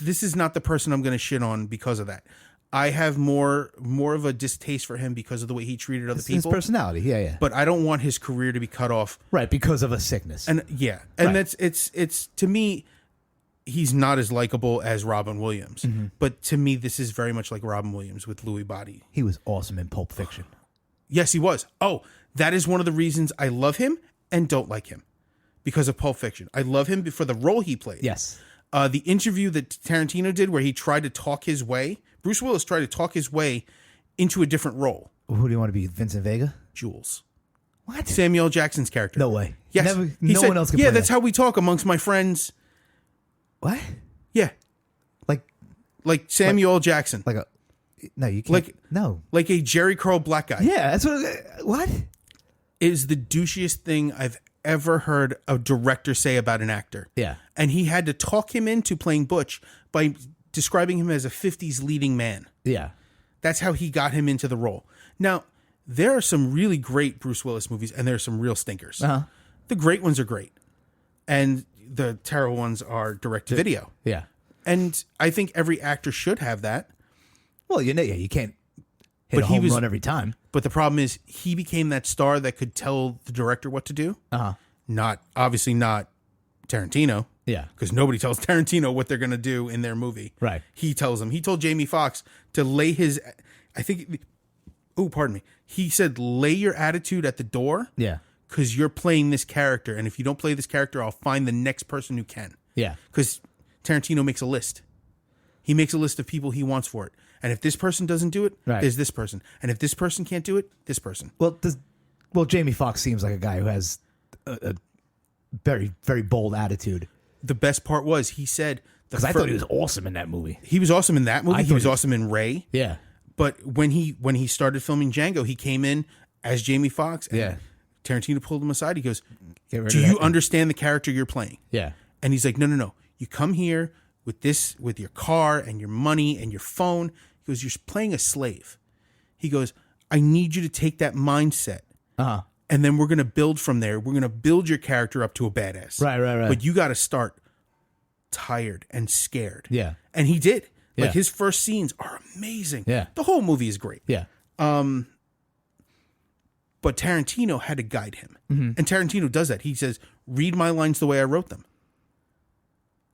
This is not the person I'm gonna shit on because of that. I have more of a distaste for him because of the way he treated other people. His personality, yeah. But I don't want his career to be cut off. Right, because of a sickness. And that's it's to me, he's not as likable as Robin Williams. Mm-hmm. But to me, this is very much like Robin Williams with Louis Body. He was awesome in Pulp Fiction. Yes, he was. Oh, that is one of the reasons I love him and don't like him. Because of Pulp Fiction. I love him for the role he played. Yes. The interview that Tarantino did where he tried to talk his way, Bruce Willis tried to talk his way into a different role. Who do you want to be? Vincent Vega? Jules. What? Samuel L. Jackson's character. No way. Yes. No one else can play Yeah, that's that. how we talk amongst my friends. What? Yeah. Like Samuel L. Jackson. No, you can't. Like a Jerry Curl black guy. Yeah, that's what? It is the douchiest thing I've ever heard a director say about an actor. Yeah. And he had to talk him into playing Butch by describing him as a 50s leading man. Yeah. That's how he got him into the role. Now, there are some really great Bruce Willis movies, and there are some real stinkers. Uh-huh. The great ones are great. And the terrible ones are direct-to-video. Yeah. And I think every actor should have that. Well, you can't hit a home run every time. But the problem is he became that star that could tell the director what to do. Uh-huh. Obviously not Tarantino. Yeah. Because nobody tells Tarantino what they're going to do in their movie. Right. He tells them. He told Jamie Foxx to lay his, pardon me. He said, lay your attitude at the door. Yeah. Because you're playing this character. And if you don't play this character, I'll find the next person who can. Yeah. Because Tarantino makes a list. He makes a list of people he wants for it. And if this person doesn't do it, there's this person. And if this person can't do it, this person. Well, Jamie Foxx seems like a guy who has a very, very bold attitude. The best part was he said... Because I thought he was awesome in that movie. He was awesome in that movie. He was awesome in Ray. Yeah. But when he started filming Django, he came in as Jamie Foxx. And Tarantino pulled him aside. He goes, do you understand the character you're playing? Yeah. And he's like, no. You come here with your car and your money and your phone. He goes, you're playing a slave. He goes, I need you to take that mindset. Uh-huh. And then we're going to build from there. We're going to build your character up to a badass. Right. But you got to start tired and scared. Yeah. And he did. Yeah. Like his first scenes are amazing. Yeah. The whole movie is great. Yeah. But Tarantino had to guide him. Mm-hmm. And Tarantino does that. He says, read my lines the way I wrote them.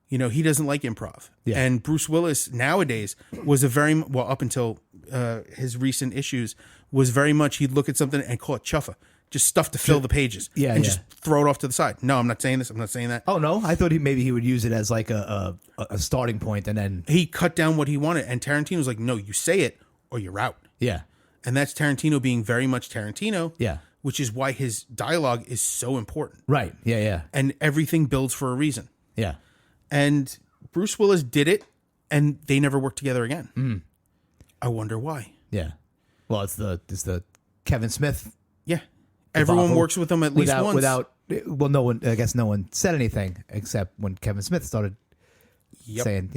He doesn't like improv. Yeah. And Bruce Willis nowadays was up until his recent issues, was very much, he'd look at something and call it chuffa. Just stuff to fill the pages. And just throw it off to the side. No, I'm not saying this. I'm not saying that. Oh, no? I thought maybe he would use it as like a starting point and then... He cut down what he wanted. And Tarantino was like, no, you say it or you're out. Yeah. And that's Tarantino being very much Tarantino. Yeah. which is why his dialogue is so important. Right. Yeah. Yeah. And everything builds for a reason. Yeah. And Bruce Willis did it, and they never worked together again. I wonder why. Yeah. Well, it's the Kevin Smith. Yeah. Everyone debacle works with him at least once. Well, no one. I guess no one said anything except when Kevin Smith started saying,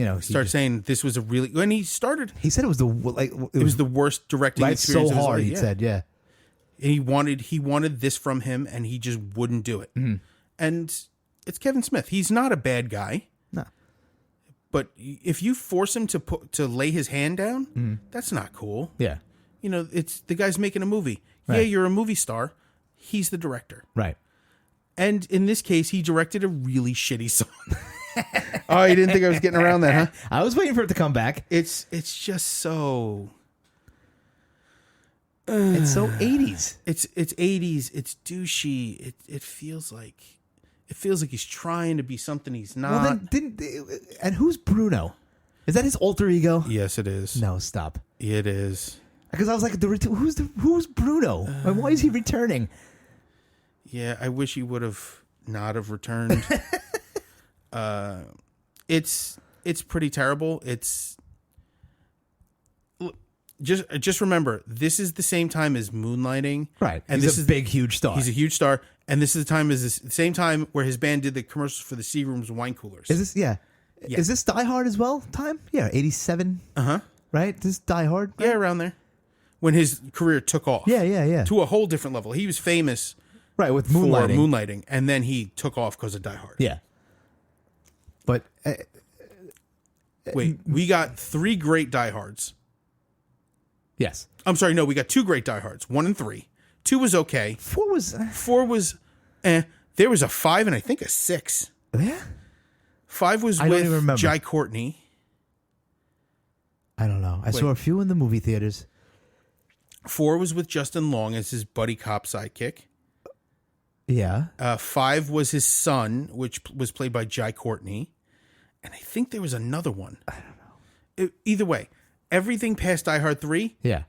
saying this was a really when he started. He said it was It was the worst directing right experience so of his hard. life. He said, yeah. He wanted this from him, and he just wouldn't do it. And it's Kevin Smith. He's not a bad guy. No. But if you force him to lay his hand down, that's not cool. Yeah. It's the guy's making a movie. Right. Yeah, you're a movie star. He's the director. Right. And in this case, he directed a really shitty song. Oh, you didn't think I was getting around that, huh? I was waiting for it to come back. It's just so. It's so 80s. It's 80s. It's douchey. It feels like he's trying to be something he's not. Well, then and who's Bruno? Is that his alter ego? Yes, it is. No, stop. It is. Because I was like, who's Bruno? And why is he returning? Yeah, I wish he would have not have returned. It's pretty terrible. It's just remember, this is the same time as Moonlighting, Right? And He's this a is big, huge star. He's a huge star, and this is the same time where his band did the commercials for the Seagrams and wine coolers. Is this? Yeah. Is this Die Hard as well? Time? Yeah, 87. Right. This is Die Hard. Right? Yeah, around there, when his career took off. Yeah. To a whole different level. He was famous, Right, with for Moonlighting. and then he took off because of Die Hard. Yeah. But Wait, we got 3 great Die Hards. yes, I'm sorry, no, we got 2 great Die Hards. 1 and 3. 2 was okay. 4 was 4 was, There was a 5 and I think a 6. yeah. 5 was I don't with even remember. Jai Courtney. I don't know. I saw a few in the movie theaters. 4 was with Justin Long as his buddy cop sidekick. Yeah. 5 was his son, which was played by Jai Courtney. And I think there was another one. I don't know. Either way, everything past Die Hard 3, Yeah.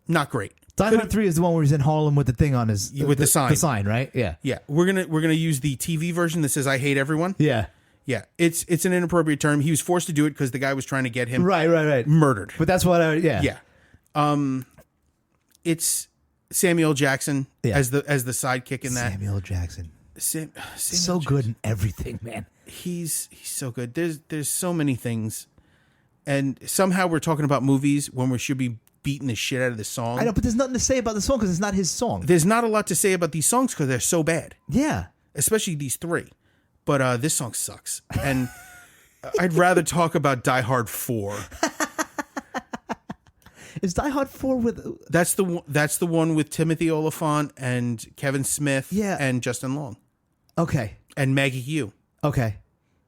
not great. Die Hard 3 is the one where he's in Harlem with the thing on his With the sign. The sign, right? Yeah. Yeah, we're gonna use the TV version that says "I hate everyone." Yeah. Yeah, it's an inappropriate term. He was forced to do it because the guy was trying to get him Right. murdered. But that's what yeah. Yeah, it's Samuel Jackson as the sidekick in that. Samuel Jackson. Samuel So Jackson. good in everything, man. He's so good. There's so many things, and somehow we're talking about movies when we should be beating the shit out of the song. I know, but there's nothing to say about the song because it's not his song. There's not a lot to say about these songs because they're so bad. Yeah. Especially these 3. But this song sucks. And I'd rather talk about Die Hard 4. Is Die Hard 4 with... That's the one with Timothy Oliphant and Kevin Smith and Justin Long. Okay. And Maggie Hugh. Okay.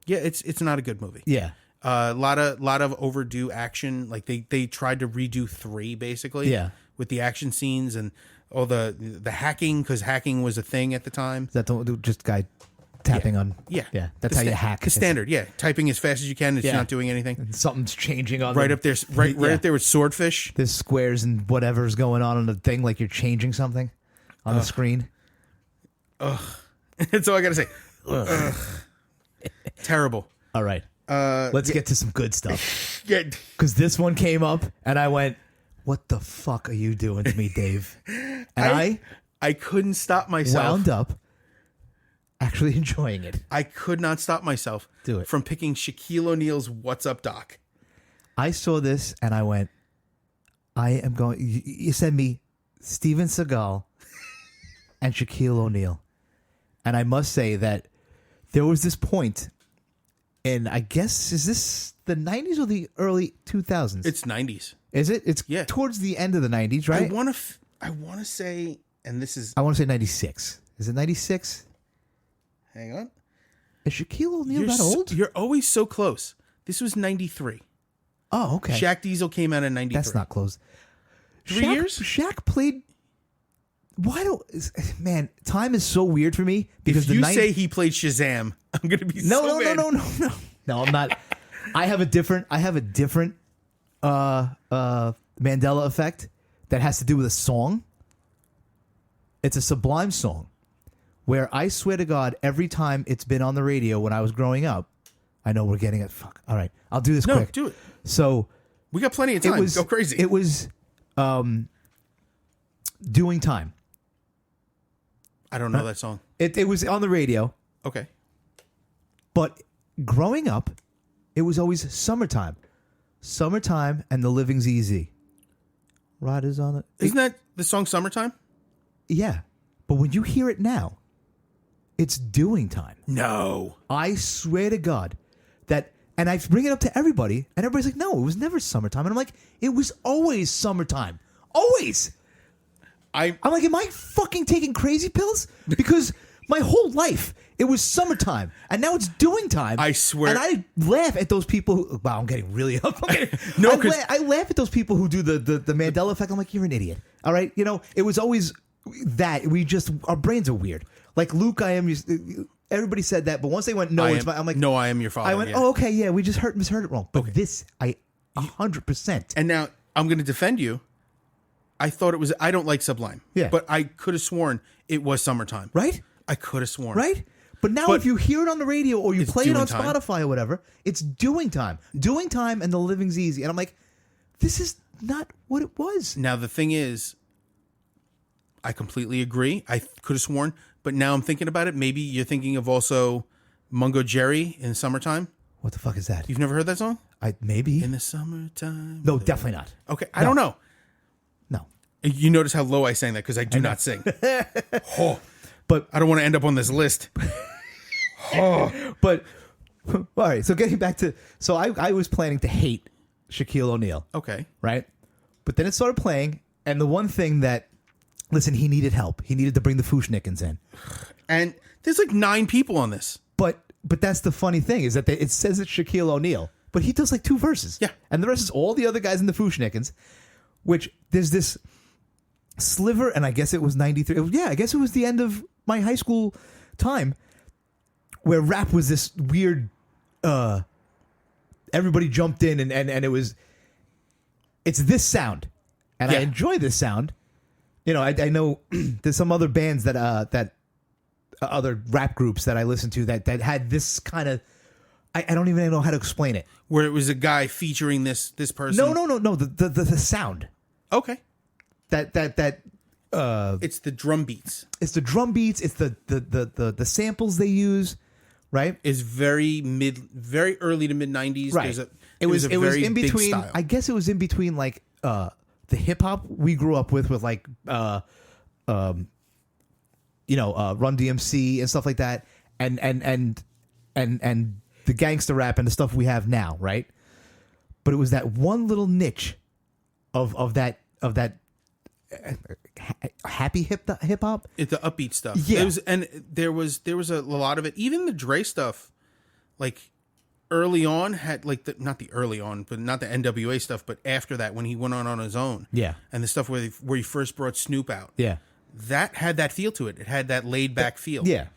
Yeah, it's not a good movie. Yeah. A lot of overdue action. Like they tried to redo 3 basically. Yeah. With the action scenes and all the hacking, because hacking was a thing at the time. Is that the just guy tapping on... Yeah. Yeah. That's how you hack. The standard, yeah. Typing as fast as you can, it's not doing anything. Something's changing on Right up there, right up there with Swordfish. There's squares and whatever's going on the thing, like you're changing something on the screen. That's all I gotta say. Ugh. Terrible. All right. Let's get to some good stuff. Yeah. Because this one came up and I went, what the fuck are you doing to me, Dave? And I couldn't stop myself. wound up actually enjoying it. I could not stop myself Do it. from picking Shaquille O'Neal's "What's Up, Doc." I saw this and I went, I am going. You send me Steven Seagal and Shaquille O'Neal. And I must say that there was this point, and I guess, is this the 90s or the early 2000s? It's 90s. Is it? It's Yeah. towards the end of the 90s, right? I want to say, and this is. I want to say 96. Is it 96? Hang on. Is Shaquille O'Neal You're that old? You're always so close. This was 93. Oh, okay. Shaq Diesel came out in 93. That's not close. 3 years? Shaq played. Why don't man? Time is so weird for me because If you say he played Shazam, I'm gonna be no, so mad. no. I'm not. I have a different Mandela effect that has to do with a song. It's a Sublime song where I swear to God, every time it's been on the radio when I was growing up, I know we're getting it. Fuck. All right. I'll do this No, quick. do it. So We got plenty of time. Go crazy. It was Doing Time. I don't know that song. It was on the radio, Okay. but growing up, it was always Summertime. Summertime and The Living's Easy. Riders on it. Isn't that the song Summertime? Yeah. But when you hear it now, it's Doing Time. No. I swear to God that, and I bring it up to everybody, and everybody's like, no, it was never summertime. And I'm like, it was always summertime. Always. I'm like, am I fucking taking crazy pills? Because my whole life, it was summertime, and now it's Doing Time. I swear. And I laugh at those people who, wow, I'm getting really up. No, I laugh at those people who do the Mandela effect. I'm like, you're an idiot. All right? You know, it was always that. Our brains are weird. Like, Luke, everybody said that, but once they went, no, I'm like, no, I am your father. I went, yeah. oh, okay, yeah, we just misheard it wrong. But this, 100%. And now I'm going to defend you. I thought it was. I don't like Sublime. Yeah. But I could have sworn it was Summertime. Right? I could have sworn. Right? But now if you hear it on the radio or you play it on Spotify or whatever, it's Doing Time. Doing Time and The Living's Easy. And I'm like, this is not what it was. Now, the thing is, I completely agree. I could have sworn. But now I'm thinking about it. Maybe you're thinking of also Mungo Jerry in Summertime. What the fuck is that? You've never heard that song? Maybe. In the summertime. No, definitely not. Okay. I don't know. No. You notice how low I sang that because I do not sing. Oh, But I don't want to end up on this list. But all right, so getting back to, so I was planning to hate Shaquille O'Neal. Okay. Right? But then it started playing, and the one thing that, listen, he needed help. He needed to bring the Fushnikins in. And there's like 9 people on this. But that's the funny thing, is that it says it's Shaquille O'Neal, but he does like 2 verses. Yeah. And the rest is all the other guys in the Fushnikins, which there's this sliver, and I guess it was 93. I guess it was the end of my high school time where rap was this weird, everybody jumped in and it's this sound. And I enjoy this sound. You know, I know there's some other bands that other rap groups that I listen to that had this kind of, I don't even know how to explain it. Where it was a guy featuring this person. No. The sound. Okay. That It's the drum beats. it's the drum beats. It's the samples they use, right? Is very early to mid 90s. Right. It was in between. I guess it was in between like the hip hop we grew up with like Run DMC and stuff like that, and the gangster rap and the stuff we have now, right? But it was that one little niche of that happy hip hop. It's the upbeat stuff. Yeah. There was a lot of it. Even the Dre stuff, like early on had like not the early on, but not the NWA stuff, but after that when he went on his own. Yeah. And the stuff where he first brought Snoop out. Yeah. That had that feel to it. It had that laid back feel. Yeah.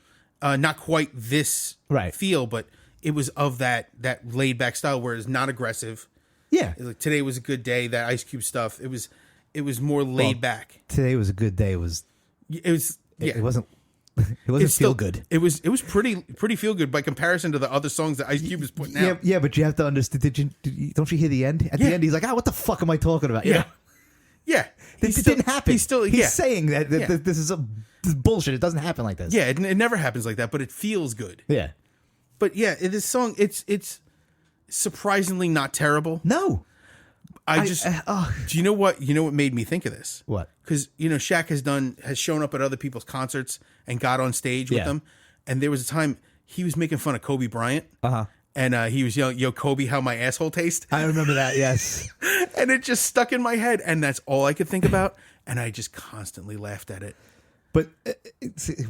Not quite this feel, but it was of that laid back style where it's not aggressive. Yeah. Like Today Was a Good Day, that Ice Cube stuff. It was more laid back. Today Was a Good Day. It wasn't. It wasn't feel good. It was pretty feel good by comparison to the other songs that Ice Cube is putting out. Yeah, but you have to understand. Don't you hear the end? At the end, he's like, "What the fuck am I talking about?" Yeah. Yeah. It didn't happen. He's saying that this is bullshit. It doesn't happen like this. Yeah, it never happens like that, but it feels good. Yeah. But yeah, this song, it's surprisingly not terrible. No. Do you know what made me think of this? What? Because Shaq has shown up at other people's concerts and got on stage with them, and there was a time he was making fun of Kobe Bryant. And he was yelling, "Yo, Kobe, how my asshole taste?" I remember that. Yes. And it just stuck in my head, and that's all I could think about, and I just constantly laughed at it. But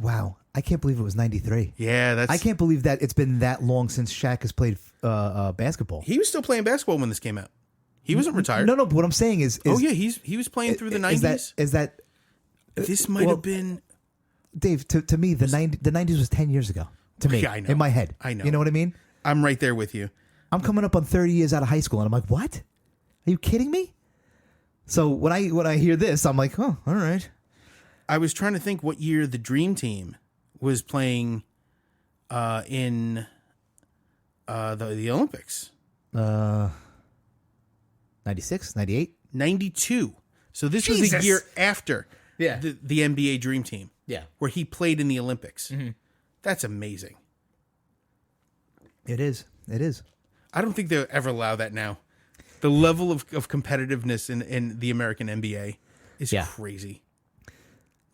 wow, I can't believe it was 93. Yeah, I can't believe that it's been that long since Shaq has played basketball. He was still playing basketball when this came out. He wasn't retired. No. But what I'm saying is oh yeah, he was playing through the 90s. Is that this might have been Dave? To me, the 90s was 10 years ago. To me, I know. In my head, I know. You know what I mean? I'm right there with you. I'm coming up on 30 years out of high school, and I'm like, what? Are you kidding me? So when I hear this, I'm like, oh, all right. I was trying to think what year the Dream Team was playing in the Olympics. 96, 98? 92. So this was Jesus. a year after Yeah. the NBA Dream Team. Yeah. Where he played in the Olympics. That's amazing. It is. It is. I don't think they'll ever allow that now. The level of competitiveness in the American NBA is crazy.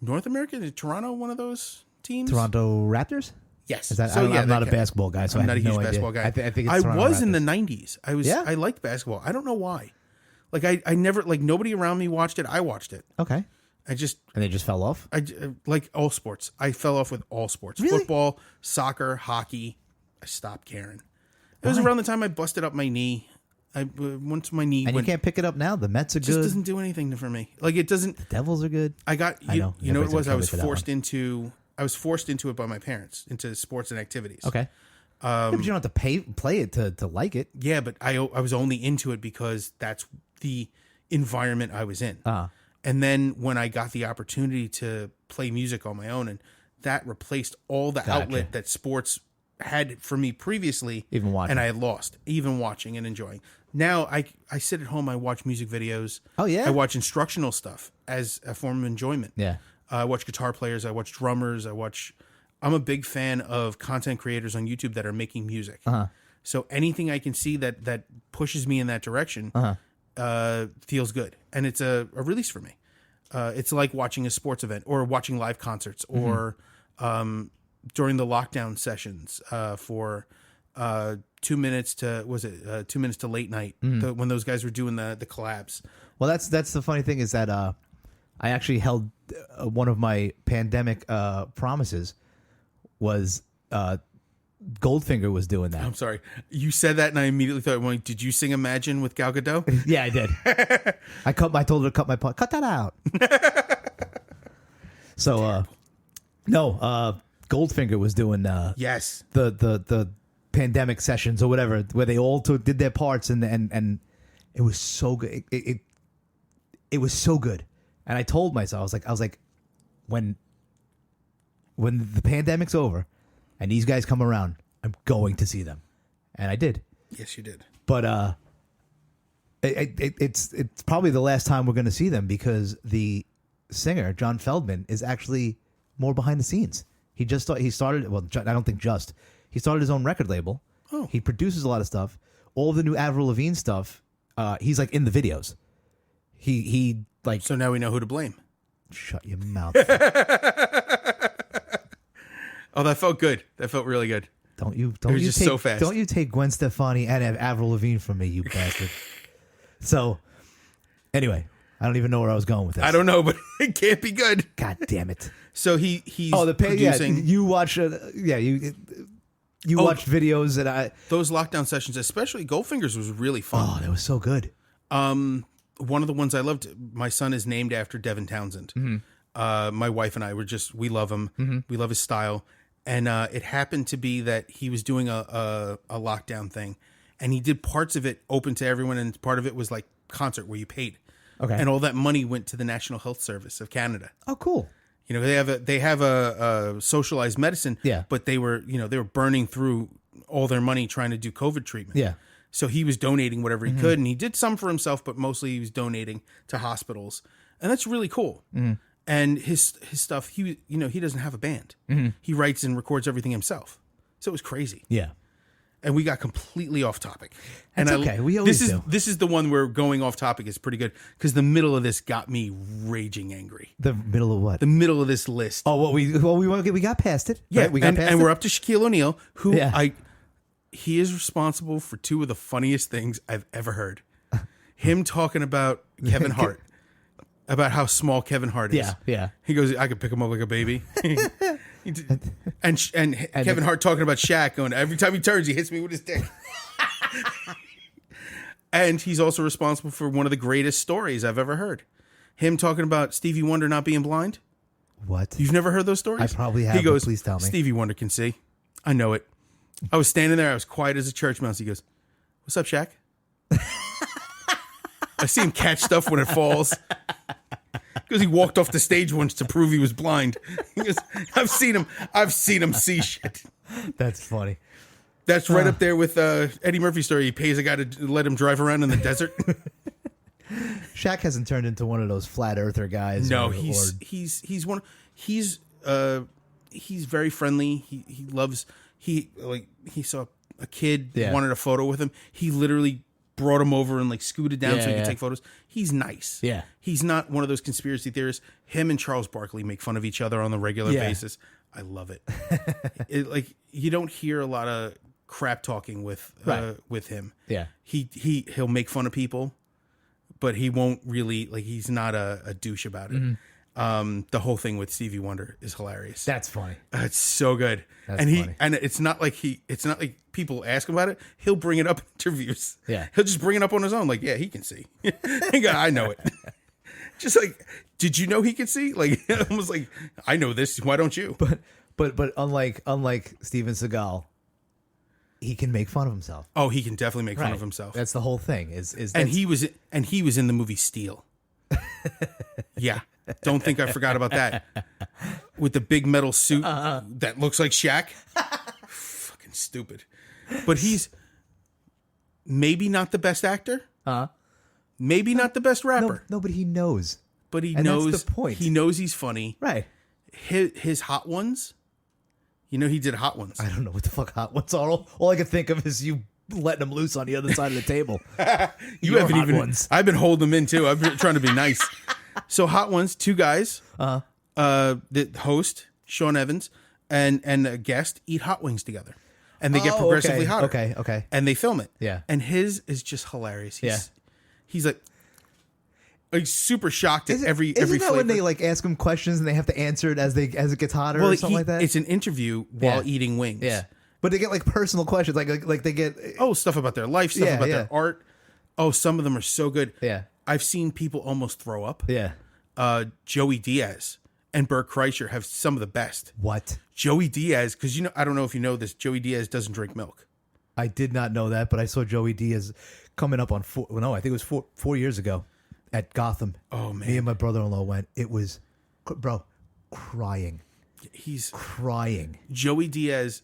North America, is Toronto one of those teams? Toronto Raptors? Yes. Is that, So, I'm not a basketball guy, so I'm I not a have huge no basketball idea. guy. I think it's I Toronto was in the Raptors. 90s. I liked basketball. I don't know why. Like I never, like nobody around me watched it. I watched it. Okay. And they just fell off? Like all sports. I fell off with all sports. Really? Football, soccer, hockey. I stopped caring. It was around the time I busted up my knee. Once my knee And went, you can't pick it up now. The Mets are just good. doesn't do anything for me. Like it doesn't. The Devils are good. I got I know. You know what it was. I was Everybody's gonna kill me for that I was forced into it by my parents, into sports and activities. Okay. Yeah, but you don't have to play it to like it. Yeah, but I was only into it because that's the environment I was in. And then when I got the opportunity to play music on my own, and that replaced all the outlet that sports had for me previously, Even watching. and I had lost, even watching and enjoying. Now I sit at home, I watch music videos. Oh, yeah? I watch instructional stuff as a form of enjoyment. Yeah. I watch guitar players, I watch drummers, I'm a big fan of content creators on YouTube that are making music. So anything I can see that pushes me in that direction feels good. And it's a release for me. It's like watching a sports event or watching live concerts or during the lockdown sessions for 2 minutes to 2 minutes to late night when those guys were doing the collabs. Well, that's the funny thing is that I actually held one of my pandemic promises was Goldfinger was doing that. I'm sorry. You said that and I immediately thought, well, did you sing Imagine with Gal Gadot? Yeah, I did. I told her to cut my part. Cut that out. So, Goldfinger was doing Yes. the pandemic sessions or whatever, where they all did their parts and it was so good. It was so good. And I told myself, I was like, when the pandemic's over and these guys come around, I'm going to see them, and I did. Yes, you did. But it's probably the last time we're going to see them because the singer John Feldman is actually more behind the scenes. He started. Well, I don't think just. He started his own record label. Oh. He produces a lot of stuff. All of the new Avril Lavigne stuff. He's like in the videos. He like. So now we know who to blame. Shut your mouth. Oh, that felt good. That felt really good. Don't you just take, so fast. Don't you take Gwen Stefani and Avril Lavigne from me, you bastard. So, anyway, I don't even know where I was going with this. I don't know, but it can't be good. God damn it. So he's producing. producing You watch you watched videos that those lockdown sessions, especially Goldfingers, was really fun. Oh, that was so good. One of the ones I loved. My son is named after Devin Townsend. My wife and I we love him. We love his style. And it happened to be that he was doing a lockdown thing, and he did parts of it open to everyone, and part of it was like concert where you paid. Okay. And all that money went to the National Health Service of Canada. Oh, cool. You know, they have a socialized medicine. Yeah. But they were burning through all their money trying to do COVID treatment. Yeah. So he was donating whatever he could, and he did some for himself, but mostly he was donating to hospitals, and that's really cool. And his stuff, he doesn't have a band. He writes and records everything himself. So it was crazy. Yeah. And we got completely off topic. That's and okay. We always do. This is the one where going off topic is pretty good because the middle of this got me raging angry. The middle of what? The middle of this list. Oh, we got past it. Yeah, right? We got past and it. we're up to Shaquille O'Neal, who Yeah. he is responsible for two of the funniest things I've ever heard. Him talking about Kevin Hart, about how small Kevin Hart is. Yeah, yeah. He goes, I could pick him up like a baby. and Kevin Hart talking about Shaq, going, every time he turns, he hits me with his dick. And he's also responsible for one of the greatest stories I've ever heard. Him talking about Stevie Wonder not being blind. What? You've never heard those stories? I probably have, He goes, but please tell me. Stevie Wonder can see. I know it. I was standing there. I was quiet as a church mouse. He goes, what's up, Shaq? I see him catch stuff when it falls. Because he walked off the stage once to prove he was blind. He goes, I've seen him see shit. That's funny. That's right up there with Eddie Murphy's story. He pays a guy to let him drive around in the desert. Shaq hasn't turned into one of those flat earther guys. No, he's very friendly. He loves he saw a kid wanted a photo with him. He literally brought him over and like scooted down so he could take photos. He's nice. Yeah. He's not one of those conspiracy theorists. Him and Charles Barkley make fun of each other on the regular basis. I love it. Like you don't hear a lot of crap talking with him. Yeah. He'll make fun of people, but he won't really like. He's not a douche about it. The whole thing with Stevie Wonder is hilarious. That's funny. It's so good. That's funny. And it's not like people ask him about it. He'll bring it up in interviews. Yeah. He'll just bring it up on his own. Like, yeah, he can see. I know it. Just like, did you know he could see? Like, almost like, I know this. Why don't you? But unlike Steven Seagal, he can make fun of himself. Oh, he can definitely make fun of himself. That's the whole thing. He was in the movie Steel. Yeah. Don't think I forgot about that. With the big metal suit that looks like Shaq. Fucking stupid. But he's maybe not the best actor. Maybe not the best rapper. No, but he knows. But he And knows that's the point. He knows he's funny. Right. His Hot Ones. You know he did Hot Ones. I don't know what the fuck Hot Ones are. All I can think of is you letting them loose on the other side of the table. You haven't Hot even. Ones. I've been holding them in too. I've been trying to be nice. So Hot Ones, two guys, the host Sean Evans and a guest eat hot wings together, and they get progressively hotter. Okay. And they film it. Yeah. And his is just hilarious. He's like super shocked at every Isn't that flavor. when they like ask him questions and they have to answer it as it gets hotter or something like that? It's an interview while eating wings. Yeah. But they get like personal questions, like they get Stuff about their life, stuff about their art. Oh, some of them are so good. Yeah. I've seen people almost throw up. Yeah. Joey Diaz and Bert Kreischer have some of the best. What? Joey Diaz, because I don't know if you know this, Joey Diaz doesn't drink milk. I did not know that, but I saw Joey Diaz coming up on I think it was 4 years ago at Gotham. Oh man. Me and my brother-in-law went. It was, crying. He's crying. Joey Diaz,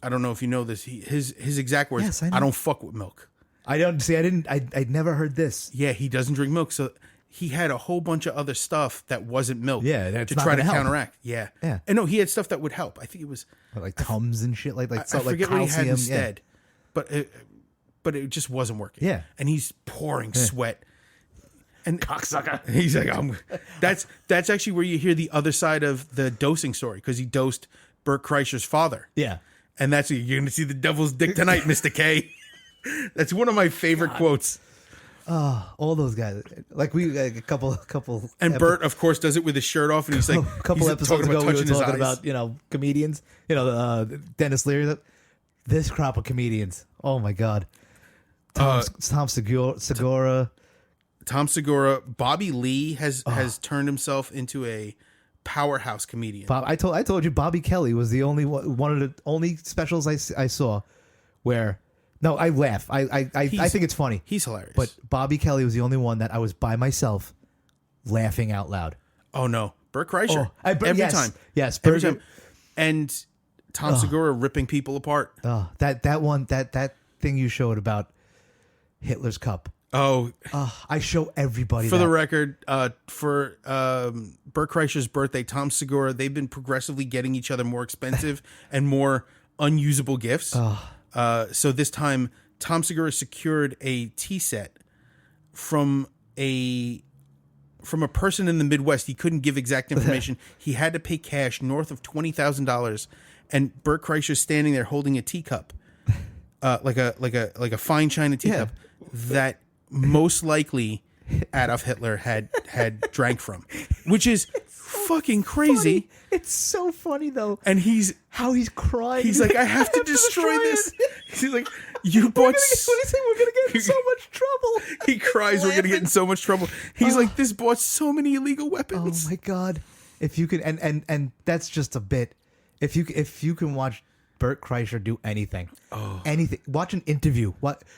I don't know if you know this, his exact words, Yes, I know. I don't fuck with milk. I'd never heard this. Yeah, he doesn't drink milk, so he had a whole bunch of other stuff that wasn't milk. Yeah, that's to not try to gonna help. counteract. Yeah. Yeah. And no, he had stuff that would help. I think it was Like Tums and shit, like I stuff like forget what he had calcium. instead. But it just wasn't working. Yeah. And he's pouring sweat. And Cocksucker. he's like, that's actually where you hear the other side of the dosing story, because he dosed Bert Kreischer's father. Yeah. And that's you're going to see the devil's dick tonight, Mr. K. That's one of my favorite quotes. All those guys, like a couple. And Bert, of course, does it with his shirt off, and he's like, A couple he's episodes talking ago, about we were touching his talking eyes. about comedians. Dennis Leary. This crop of comedians. Oh my god. Tom Segura. Tom Segura. Bobby Lee has turned himself into a powerhouse comedian. I told you Bobby Kelly was the only one of the only specials I saw where. No, I laugh. I think it's funny. He's hilarious. But Bobby Kelly was the only one that I was by myself laughing out loud. Oh no, Bert Kreischer. Every yes, time. Yes, Every time. And Tom Segura ripping people apart. That thing you showed about Hitler's cup. Oh, I show everybody for that. the record, for Bert Kreischer's birthday, Tom Segura, they've been progressively getting each other more expensive and more unusable gifts. So this time, Tom Segura secured a tea set from a person in the Midwest. He couldn't give exact information. He had to pay cash north of $20,000, and Bert Kreischer's standing there holding a teacup, like a fine china teacup that most likely Adolf Hitler had drank from, which is fucking crazy. Funny. It's so funny though. And he's crying. He's like, I have to destroy this. He's like, you bought. What do you say? We're gonna get in so much trouble. He cries, we're gonna get in so much trouble. He's like, this bought so many illegal weapons. Oh my god! If you could, and that's just a bit. If you can watch Bert Kreischer do anything, watch an interview.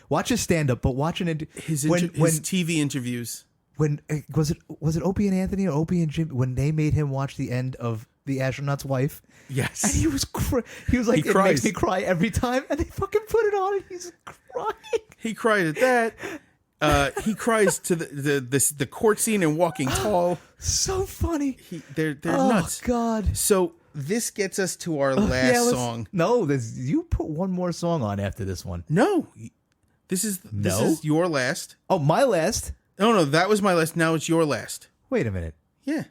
Watch his stand up, but watch an interview. His TV interviews. when was it Opie and Anthony or Opie and Jim when they made him watch the end of The Astronaut's Wife? Yes. And he was like, it makes me cry every time, and they fucking put it on, and he's crying. He cried at that. He cries to the court scene in Walking Tall. So funny. They're nuts. Oh God. So this gets us to our last song. No, you put one more song on after this one. No, this is your last. Oh, my last. No, that was my last. Now it's your last. Wait a minute. Yeah.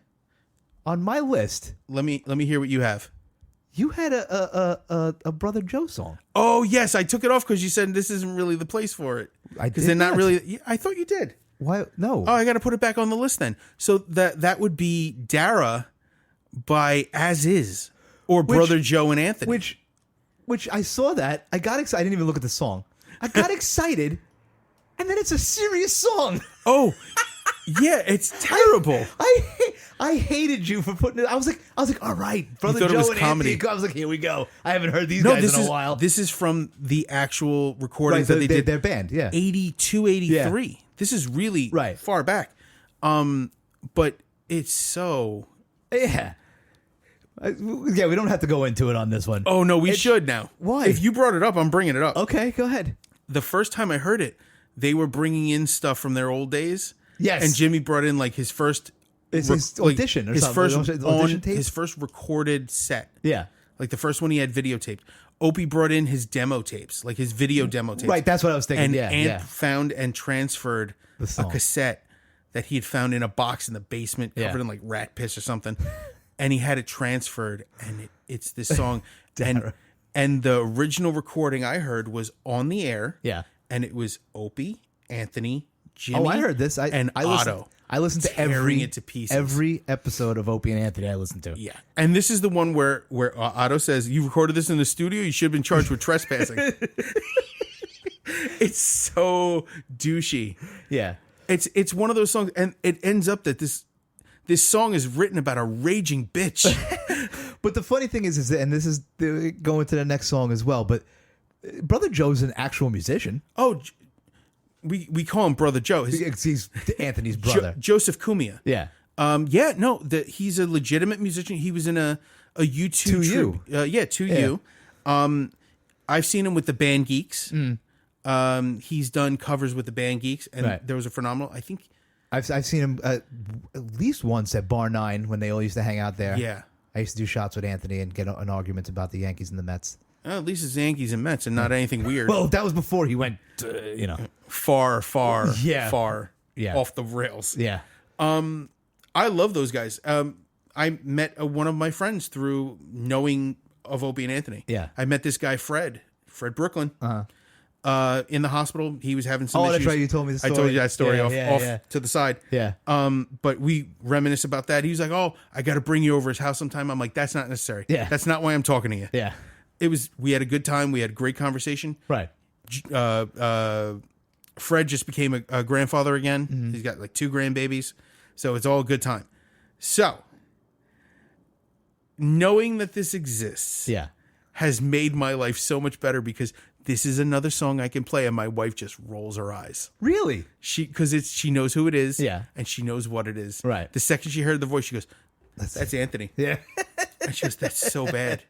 On my list, Let me hear what you have. you had a Brother Joe song. Oh yes, I took it off because you said this isn't really the place for it. Because did they're not not. really. Yeah, I thought you did. Why? No. Oh, I got to put it back on the list then. So that would be Dara by As Is or Brother Joe and Anthony. Which I saw that. I got excited. I didn't even look at the song. I got excited, and then it's a serious song. Oh, yeah, it's terrible. I hated you for putting it. I was like, all right, Brother thought it Joe was and comedy. Anthony. I was like, here we go. I haven't heard these guys in a while. This is from the actual recordings Right, that they did. Their band, yeah. 82, 83. Yeah. This is really far back. But it's so... Yeah. Yeah, we don't have to go into it on this one. Oh, no, we should now. Why? If you brought it up, I'm bringing it up. Okay, go ahead. The first time I heard it, they were bringing in stuff from their old days. Yes. And Jimmy brought in like his first... his audition or his something. First audition tape? his first recorded set. Yeah. Like the first one he had videotaped. Opie brought in his demo tapes, like his video demo tapes. Right, that's what I was thinking. And Ant found and transferred a cassette that he had found in a box in the basement covered in like rat piss or something. And he had it transferred, and it's this song. and the original recording I heard was on the air. Yeah. And it was Opie, Anthony, Jimmy. Oh, I heard this. And Otto. I listened to it to pieces. Every episode of Opie and Anthony I listened to. Yeah. And this is the one where Otto says, you recorded this in the studio? You should have been charged with trespassing. It's so douchey. Yeah. It's one of those songs, and it ends up that this song is written about a raging bitch. But the funny thing is that, and this is going to the next song as well, but Brother Joe's an actual musician. Oh, we call him Brother Joe. He's Anthony's brother. Joseph Cumia. Yeah. He's a legitimate musician. He was in a U2 2U. 2U. I've seen him with the Band Geeks. He's done covers with the Band Geeks, and there was a phenomenal, I think. I've seen him at least once at Bar 9 when they all used to hang out there. Yeah. I used to do shots with Anthony and get in arguments about the Yankees and the Mets. Well, at least it's Yankees and Mets and not anything weird. Well, that was before he went, far off the rails. Yeah. I love those guys. I met one of my friends through knowing of Opie and Anthony. Yeah. I met this guy, Fred Brooklyn. In the hospital. He was having some issues. issues. That's right. You told me the story. I told you that story off yeah. to the side. Yeah. But we reminisce about that. He was like, "Oh, I got to bring you over his house sometime." I'm like, "That's not necessary. Yeah. That's not why I'm talking to you." Yeah. We had a good time. We had a great conversation. Right. Fred just became a grandfather again. Mm-hmm. He's got like 2 grandbabies. So it's all a good time. So knowing that this exists has made my life so much better because this is another song I can play and my wife just rolls her eyes. Really? Because she knows who it is. Yeah. And she knows what it is. Right. The second she heard the voice, she goes, that's Anthony. Yeah. And she goes, that's so bad.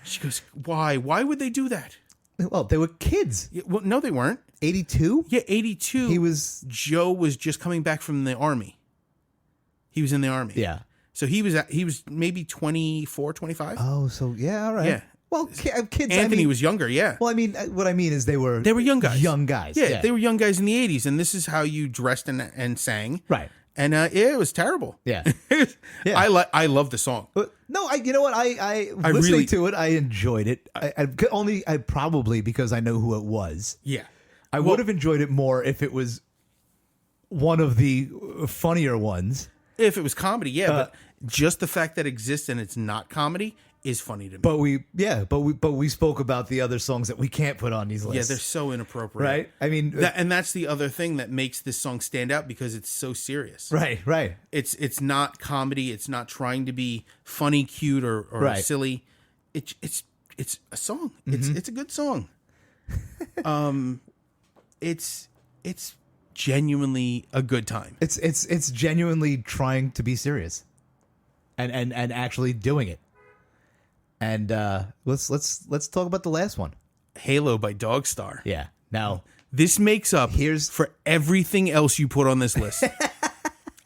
She goes, why? Why would they do that? Well, they were kids. Yeah, well, no, they weren't. 82? Yeah, 82. Joe was just coming back from the army. He was in the army. Yeah. So he was maybe 24, 25. Oh, so yeah, all right. Yeah. Well, kids. Anthony was younger, yeah. Well, I mean, what I mean is they were young guys. Young guys. Yeah, they were young guys in the 80s, and this is how you dressed and sang. Right. And it was terrible. Yeah. Yeah. I love the song. No, you know what? I listening to it, I enjoyed it. I probably because I know who it was. Yeah. I would have enjoyed it more if it was one of the funnier ones. If it was comedy, yeah, but just the fact that it exists and it's not comedy is funny to me. But we spoke about the other songs that we can't put on these lists. Yeah, they're so inappropriate. Right? I mean, and that's the other thing that makes this song stand out because it's so serious. Right. It's not comedy. It's not trying to be funny, cute, or silly. It's a song. Mm-hmm. It's a good song. It's genuinely a good time. It's genuinely trying to be serious, and actually doing it. And let's talk about the last one. Halo by Dogstar. Yeah. Now This makes up Here's- for everything else you put on this list.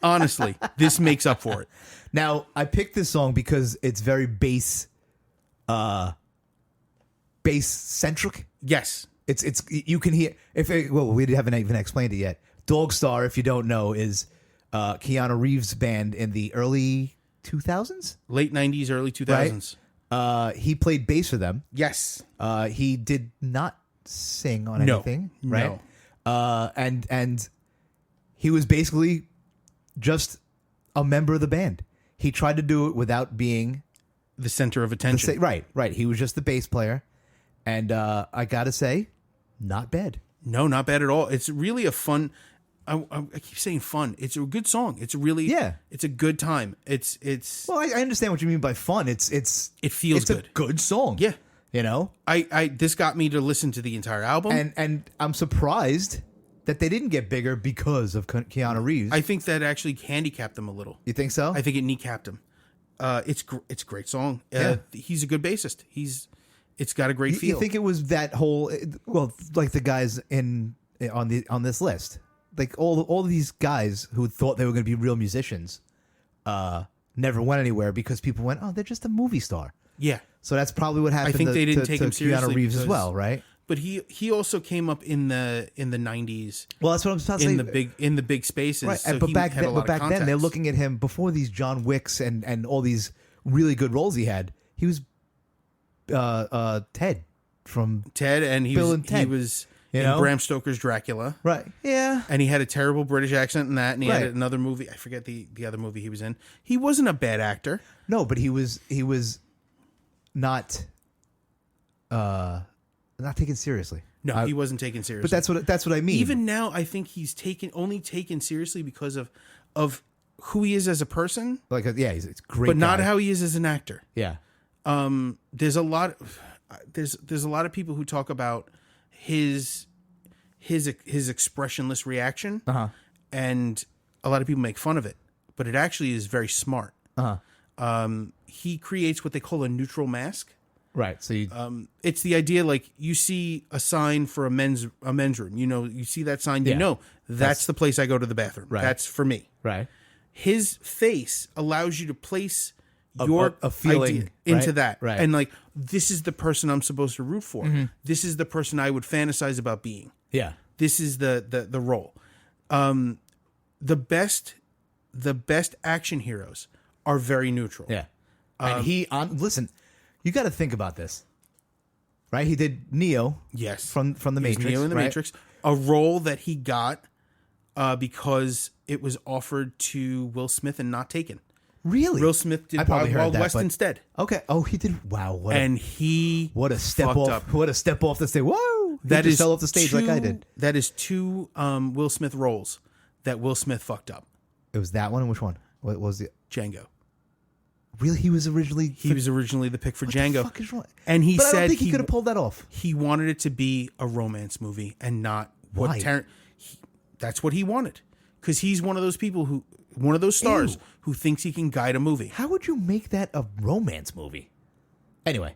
Honestly, this makes up for it. Now I picked this song because it's very bass centric. Yes. It's you can hear we haven't even explained it yet. Dogstar, if you don't know, is Keanu Reeves' band in the early 2000s, Late 90s, early 2000s. He played bass for them. Yes. He did not sing on No. anything, right? No. And he was basically just a member of the band. He tried to do it without being The center of attention. right. He was just the bass player, and I gotta say, not bad. No, not bad at all. It's really a fun. I keep saying fun. It's a good song. It's really It's a good time. It's. Well, I understand what you mean by fun. It feels it's good. a good song. Yeah. You know, This got me to listen to the entire album. and I'm surprised that they didn't get bigger because of Keanu Reeves. I think that actually handicapped them a little. You think so? I think it kneecapped him. It's a great song. Yeah. He's a good bassist. It's got a great feel. You think it was that whole like the guys on this list, like all these guys who thought they were going to be real musicians, never went anywhere because people went, oh, they're just a movie star. Yeah. So that's probably what happened. I think they didn't take him Keanu seriously Reeves as because- well, right? But he also came up in the 90s Well, that's what I'm about to say. in the big spaces. Right, So but he back had a then, lot of then they're contacts. looking at him before these John Wicks and all these really good roles he had. He was Ted from Ted, and Bill he and Ted, was you in know? Bram Stoker's Dracula. right. Yeah, And he had a terrible British accent in that, and he Right. had another movie. I forget the other movie he was in. He wasn't a bad actor. no, but he was not taken seriously. No, he wasn't taken seriously. But that's what I mean. Even now, I think he's only taken seriously because of who he is as a person, like he's a great, but not guy. how he is as an actor. Yeah, There's a lot of people who talk about his expressionless reaction, and a lot of people make fun of it, but it actually is very smart. He creates what they call a neutral mask. right. So you, It's the idea, like, you see a sign for a men's room. You know, you see that sign, you Yeah. know that's the place I go to the bathroom. Right. That's for me. right. His face allows you to place your a feeling, idea into right? that, Right. and like, this is the person I'm supposed to root for. Mm-hmm. This is the person I would fantasize about being. Yeah, This is the role. The best action heroes are very neutral. yeah. And listen, you got to think about this, right? He did Neo, Yes, from the He's Matrix, Neo in the right? Matrix, a role that he got because it was offered to Will Smith and not taken. Really? Will Smith did I probably Wild heard that, West but- instead, Okay. Oh, he did. Wow. What and he a step fucked off! up. What a step off the stage! Whoa! That he is just fell off the stage like I did. That is two Will Smith roles that Will Smith fucked up. It was that one. And which one? What was it? Django. Really? He was originally. He was originally the pick for What Django. the fuck is wrong? And he but I said don't think he he could have pulled that off. he wanted it to be a romance movie and not what Why? that's what he wanted, because he's one of those people one of those stars Ew. who thinks he can guide a movie. How would you make that a romance movie? Anyway,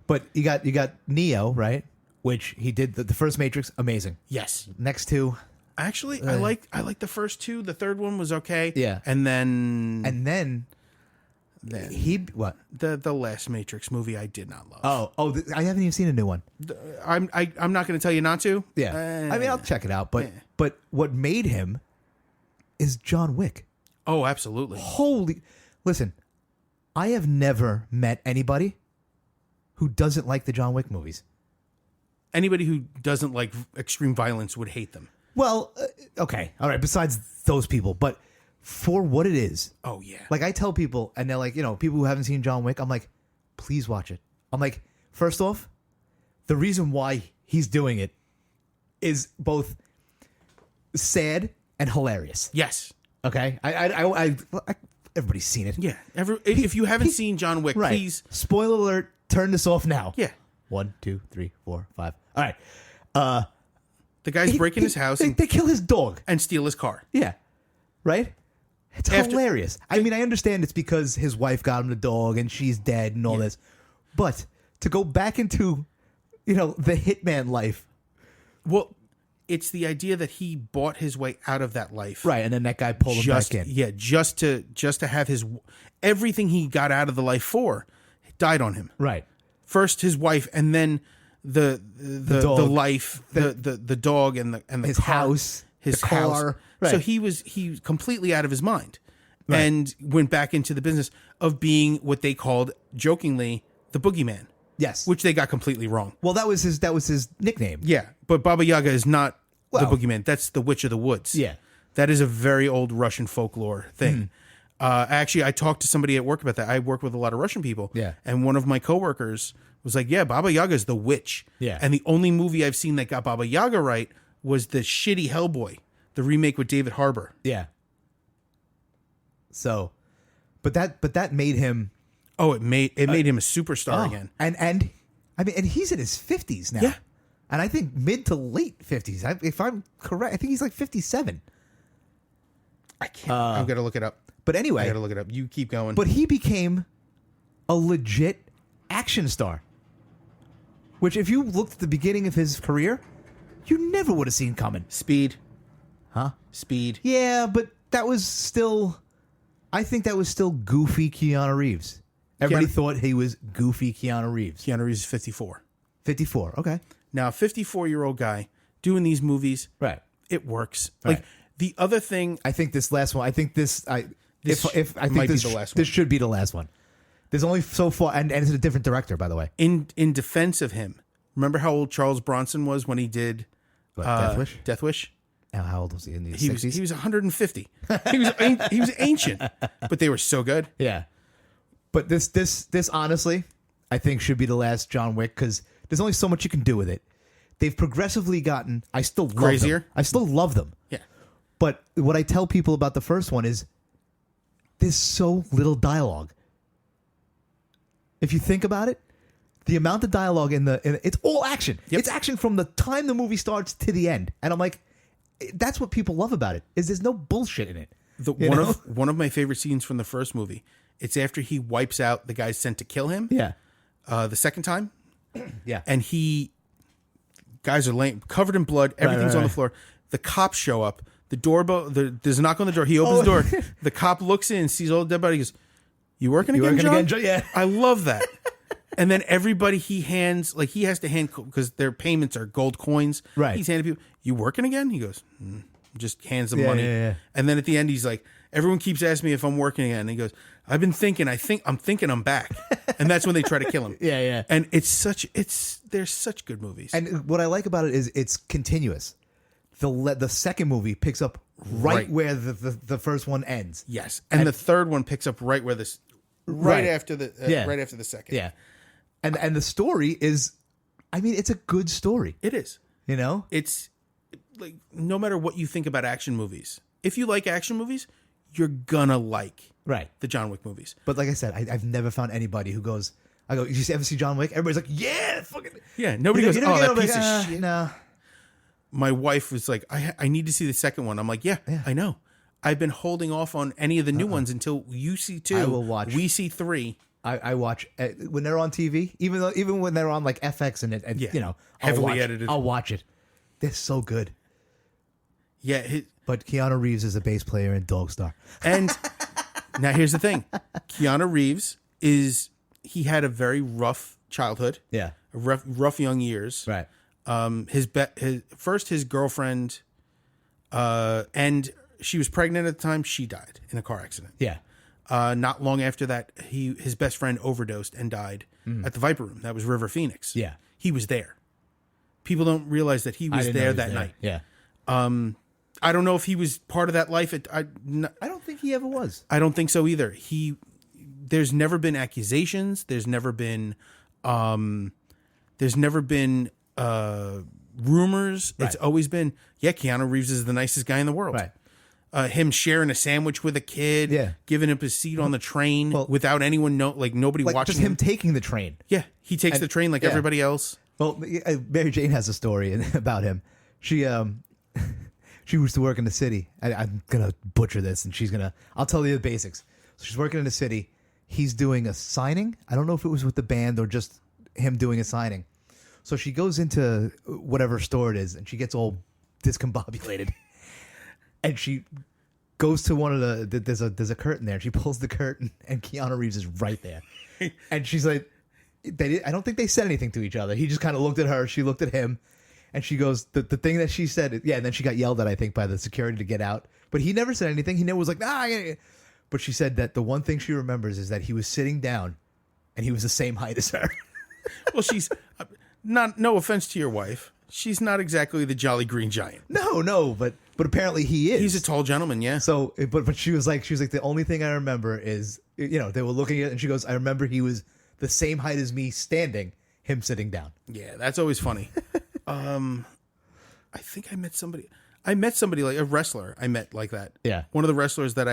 but you got Neo, right? Which he did the first Matrix, amazing. Yes, Next two, actually, I like the first two. The third one was okay. Yeah. and then he what? the last Matrix movie I did not love. I haven't even seen a new one. I'm not going to tell you not to. Yeah, I mean I'll check it out. But what made him is John Wick. Oh, absolutely. Listen, I have never met anybody who doesn't like the John Wick movies. Anybody who doesn't like extreme violence would hate them. Well, okay, all right. Besides those people, but for what it is, Oh yeah. like I tell people, and they're like, people who haven't seen John Wick, I'm like, please watch it. I'm like, first off, the reason why he's doing it is both sad and hilarious. Yes. Okay, everybody's seen it. Yeah. If you haven't seen John Wick, Right. please. Spoiler alert. Turn this off now. Yeah. 1, 2, 3, 4, 5. All right. The guy's breaking his house They kill his dog. and steal his car. Yeah. Right? It's hilarious. I mean, I understand it's because his wife got him the dog and she's dead and all this. But to go back into, the hitman life. Well, it's the idea that he bought his way out of that life. Right. And then that guy pulled him back in. Yeah, just to have everything he got out of the life for died on him. Right. First his wife, and then the dog. the life, the dog and the His car, house. his the house. car. Right. So he was completely out of his mind, Right. and went back into the business of being what they called jokingly the boogeyman. Yes. Which they got completely wrong. Well, that was his nickname. Yeah, but Baba Yaga is not the Well, boogeyman. That's the witch of the woods. Yeah. That is a very old Russian folklore thing. Actually, I talked to somebody at work about that. I work with a lot of Russian people. Yeah. And one of my coworkers was like, yeah, Baba Yaga is the witch. Yeah. And the only movie I've seen that got Baba Yaga right was the shitty Hellboy, the remake with David Harbour. Yeah. So, but that made him. Oh, it made him a superstar again. And I mean, and he's in his 50s now. Yeah. And I think mid to late 50s. If I'm correct, I think he's like 57. I can't. I've got to look it up. But I anyway, got to look it up. You keep going. but he became a legit action star. Which, if you looked at the beginning of his career, you never would have seen coming. Speed. Huh? Speed. Yeah, but that was still. I think that was still goofy Keanu Reeves. Everybody thought he was goofy Keanu Reeves. Keanu Reeves is 54. 54. Okay. Now, a 54-year-old guy doing these movies, Right. it works. Right. Like the other thing, I think this last one. I think this. This if I think might be this, the last this one. should be the last one. There's only so far, and it's a different director, by the way. in defense of him, remember how old Charles Bronson was when he did What, Death Wish. Death Wish? How old was he in the He 60s? was 150. He was ancient, but they were so good. Yeah. But this honestly, I think should be the last John Wick because there's only so much you can do with it. They've progressively gotten. I still love Crazier? them. I still love them. Yeah. But what I tell people about the first one is there's so little dialogue. If you think about it, the amount of dialogue in it's all action. Yep. It's action from the time the movie starts to the end. And I'm like, that's what people love about it. Is there's no bullshit in it. One of my favorite scenes from the first movie. It's after he wipes out the guys sent to kill him. Yeah. The second time, Yeah. and guys are laying covered in blood. Everything's on the right. floor. The cops show up. The doorbell. There's a knock on the door. He opens the door. The cop looks in, sees all the dead body. He goes, "You working again, John?" Yeah. I love that. And then everybody he has to hand because their payments are gold coins. Right. He's handing people, "You working again?" He goes, just hands them Yeah, money. yeah. And then at the end, he's like, "Everyone keeps asking me if I'm working again." And he goes, "I've been thinking. I'm thinking I'm back." And that's when they try to kill him. Yeah, yeah. And they're such good movies. And what I like about it is it's continuous. The second movie picks up right where the first one ends. yes, and the third one picks up right where this Right. after the Yeah. right after the second. Yeah. And the story is, I mean, it's a good story. It is. You know? It's like no matter what you think about action movies, if you like action movies, you're gonna like Right. the John Wick movies. But like I said, I've never found anybody who goes, I go, you ever see John Wick? Everybody's like, yeah, fucking. Yeah, nobody goes, You never "Oh, get that over, piece like, of shit." No. My wife was like, I need to see the second one. I'm like, yeah, I know. I've been holding off on any of the new ones until you see 2. I will watch. We see 3. I watch when they're on TV, even when they're on like FX and Yeah. you know, Heavily edited. I'll watch it. They're so good. Yeah, But Keanu Reeves is a bass player in Dog Star. and now here's the thing: Keanu Reeves he had a very rough childhood, Yeah. rough young years. Right. His girlfriend, and she was pregnant at the time. She died in a car accident. Yeah. Not long after that, his best friend overdosed and died at the Viper Room. That was River Phoenix. Yeah. He was there. People don't realize that he I was didn't know there he was that night. Yeah. I don't know if he was part of that life. I don't think he ever was. I don't think so either. There's never been accusations. There's never been rumors. Right. It's always been, yeah, Keanu Reeves is the nicest guy in the world. Right. Him sharing a sandwich with a kid, Yeah. giving up his seat on the train Well, without anyone nobody Like watching just him taking the train. Yeah, he takes the train like yeah. everybody else. Well, Mary Jane has a story about him. She she used to work in the city. I'm gonna butcher this, and I'll tell you the basics. So she's working in the city. He's doing a signing. I don't know if it was with the band or just him doing a signing. So she goes into whatever store it is, and she gets all discombobulated, and she goes to one of the there's a curtain there. She pulls the curtain, and Keanu Reeves is right there, and she's like, I don't think they said anything to each other. He just kind of looked at her. She looked at him. And she goes, the thing that she said, yeah, and then she got yelled at, I think, by the security to get out. But he never said anything. He never was like, nah. But she said that the one thing she remembers is that he was sitting down and he was the same height as her. Well, she's no offense to your wife. She's not exactly the Jolly Green Giant. No, but apparently he is. He's a tall gentleman, yeah. So, but she was like, the only thing I remember is, they were looking at it, and she goes, I remember he was the same height as me standing, him sitting down. Yeah, that's always funny. I think I met somebody like a wrestler I met like that. Yeah. One of the wrestlers that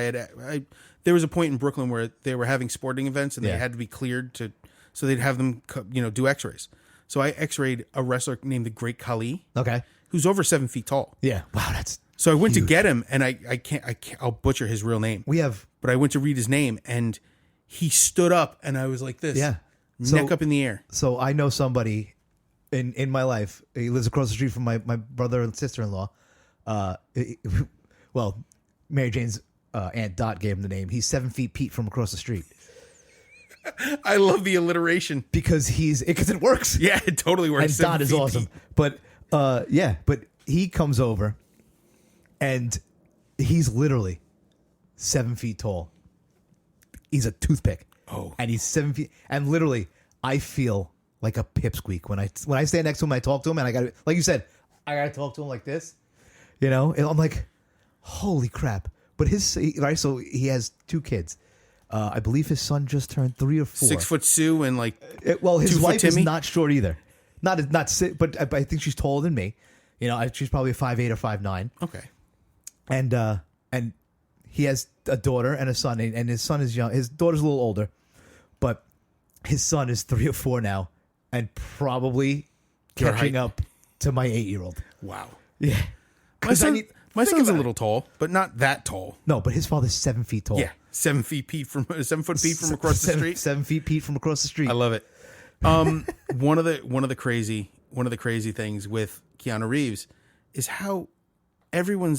there was a point in Brooklyn where they were having sporting events and they had to be cleared so they'd have them, do x-rays. So I x-rayed a wrestler named the Great Khali. Okay. Who's over 7 feet tall. Yeah. Wow. That's so I went huge. to get him and I can't, I'll butcher his real name. But I went to read his name and he stood up and I was like this. Yeah. Neck up in the air. So I know somebody in my life. He lives across the street from my brother and sister-in-law. Well, Mary Jane's Aunt Dot gave him the name. He's 7 feet Pete from across the street. I love the alliteration because it works. Yeah, it totally works. And Dot is awesome. Pete. But he comes over and he's literally 7 feet tall. He's a toothpick. Oh. And he's 7 feet. And literally, I feel like a pipsqueak when I stand next to him. I talk to him, and I got, like you said, I got to talk to him like this. And I'm like, holy crap! But so he has 2 kids. I believe his son just turned 3 or 4. 6 foot Sue and like. His wife is Timmy? not short either. Not but I think she's taller than me. She's probably 5'8" or 5'9". Okay. And he has a daughter and a son, and his son is young. His daughter's a little older, but his son is 3 or 4 now, and probably catching up to my 8-year-old. Wow. Yeah. My son's a little tall, but not that tall. No, but his father's 7 feet tall. Yeah, 7 foot Pete from across the street. 7 feet Pete from across the street. I love it. One of the crazy things with Keanu Reeves is how everyone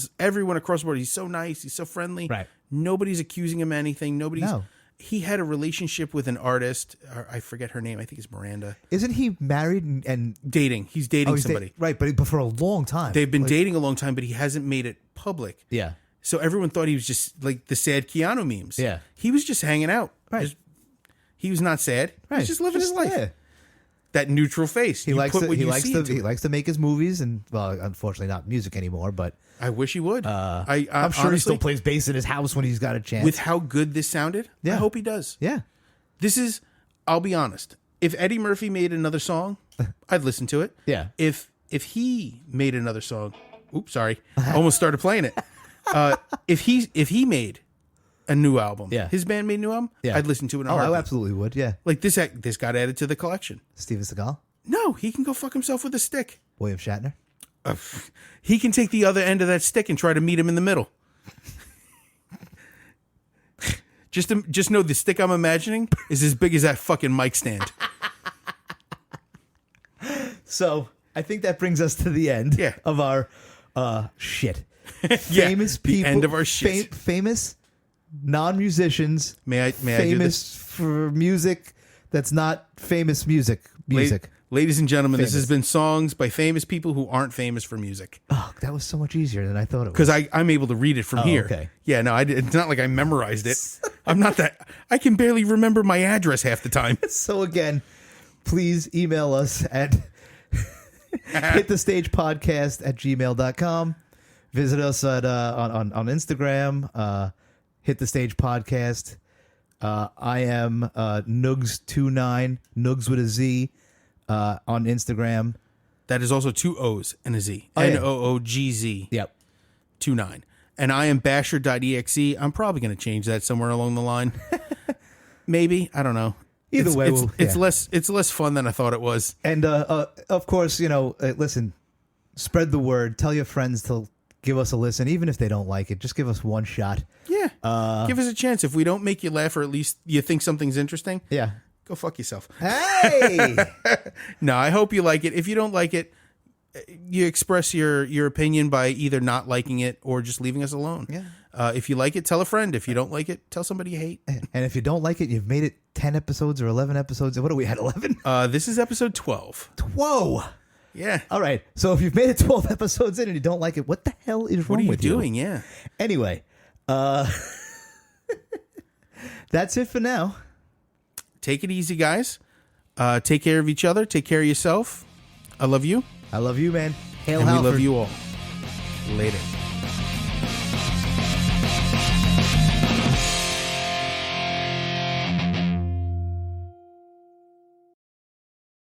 across the board. He's so nice. He's so friendly. Right. Nobody's accusing him of anything. No. He had a relationship with an artist. I forget her name. I think it's Miranda. Isn't he married and dating? He's dating somebody. Right, but for a long time. They've been dating a long time, but he hasn't made it public. Yeah. So everyone thought he was just like the sad Keanu memes. Yeah. He was just hanging out. Right. He was not sad. He was just living his life. Yeah. That neutral face. He likes to make his movies, and well, unfortunately not music anymore, but I wish he would. I'm sure honestly, he still plays bass in his house when he's got a chance. With how good this sounded, I hope he does. Yeah. I'll be honest. If Eddie Murphy made another song, I'd listen to it. Yeah. If he made another song, oops, sorry. Almost started playing it. If he made a new album, his band made a new album, I'd listen to it in a heartbeat. I absolutely would, yeah. Like this got added to the collection. Steven Seagal? No, he can go fuck himself with a stick. William Shatner? He can take the other end of that stick and try to meet him in the middle. Just know the stick I'm imagining is as big as that fucking mic stand. So I think that brings us to the end of our shit. Famous people. The end of our shit. Famous non-musicians. May I famous do this? For music that's not famous music. Ladies and gentlemen, this has been songs by famous people who aren't famous for music. Oh, that was so much easier than I thought it was. Because I'm able to read it from here. Okay. Yeah, no, it's not like I memorized it. I'm not that. I can barely remember my address half the time. So again, please email us at hitthestagepodcast@gmail.com. Visit us at on Instagram, Hit the Stage Podcast. I am Nugs29, Nugs with a Z, on Instagram. That is also 2 O's and a Z. Oh, yeah. NOOGZ. Yep. 29. And I am basher.exe. I'm probably going to change that somewhere along the line. Maybe. I don't know. Either way, it's less fun than I thought it was. And of course, listen, spread the word. Tell your friends to give us a listen, even if they don't like it. Just give us one shot. Yeah. Give us a chance. If we don't make you laugh, or at least you think something's interesting, Yeah. go fuck yourself. Hey. No, I hope you like it. If you don't like it, you express your opinion by either not liking it or just leaving us alone. Yeah. If you like it, tell a friend. If you don't like it, tell somebody you hate. And if you don't like it, you've made it 10 episodes or 11 episodes. What are we at, 11? This is episode 12. Whoa. Yeah. All right. So if you've made it 12 episodes in and you don't like it, what the hell is What wrong are you with doing? Yeah. Anyway, that's it for now. Take it easy, guys. Take care of each other. Take care of yourself. I love you. I love you, man. Hail and we Halford. love you all. Later.